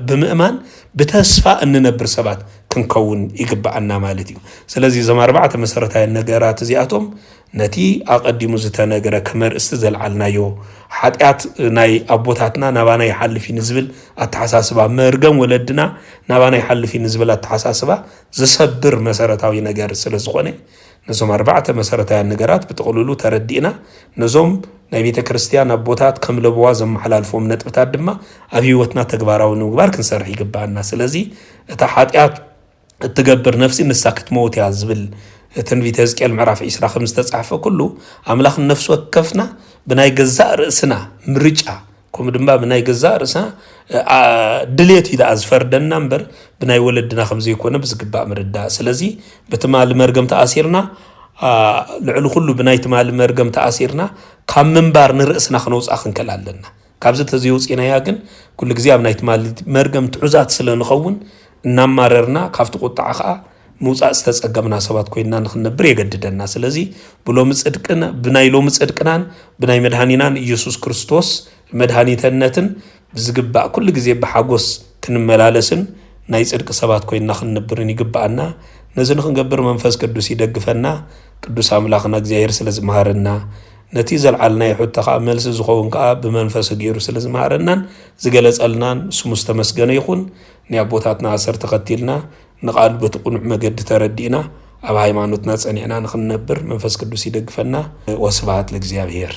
بمأمان بتسفى أن نبر سبات كنكون يقبعنا مالتي سلازي زم 4 مسارتها النجارات زياتهم نتي أقدم زتا نجارة كمر استزل على يو حتى ناي أبوتاتنا نبانا يحل في نزبل التحساسبة مرجم ولدنا نبانا يحل في نزبل التحساسبة زسبر مسارتها نجار سلازقوني نزوم 4 مسارتها النجارات بتقولوا له تردينا نزوم نبيت كريستيان أبوتات كم لبوازم حلال فوم نتبتاد دما أبيوتنا تجبارا ونوبار كنسرح يجبع الناس الذي تحاتيات تجبر نفسي نساكت موت يا زبل تنبي تزكي المعرف إسرا 5 تصحف كله أملاخ النفس وكفنا بناي جزاء رأسنا مرجع كم دما بناي جزاء رأسنا دليت إذا أزفر النمبر بناي ولدنا 5 يكون بس جبع مردا سلزي بتمال مرجم تأثيرنا لعلو كله بنايت مال مرجم تأثيرنا كم منبر نرأسنا خنوص أخن كلالنا كابزة تزيوز إنا ياجن كل جزيء بنايت مال مرجم تعزات سلنا خون نمررنا كافت قطع خا موسى استسقمنا سبات كوينا نخنبر يجددنا سلزي بلو مصدقنا بنايلو مصدقنا بناي مدهانينا يسوع كريستوس مدهانيتنتن بزغبا كل جزيء بحاجوس كنملالسن ناي صدق سبات كوينا نخنبرن يجبعنا نزل خنقبر منفس قدوس يدقفنا قدوس أملاخنا እግዚአብሔር ስለዝመሃረና ነቲ ዘልዓልና ይሑተኻ መልሲ ዝኸውን ከዓ ብመንፈስ ገይሩ ስለዝመሃረናን ዝገለጸልናን ስሙ ዝተመስገነ ይኹን ንኣቦታትና ኣሰር ተኸቲልና ንቓል በትቁኑዕ መገዲ ተረዲእና ኣብ ሃይማኖትና ጸኒዕና ንኽንነብር መንፈስ ቅዱስ ይደግፈና ወስብሐት ለእግዚአብሔር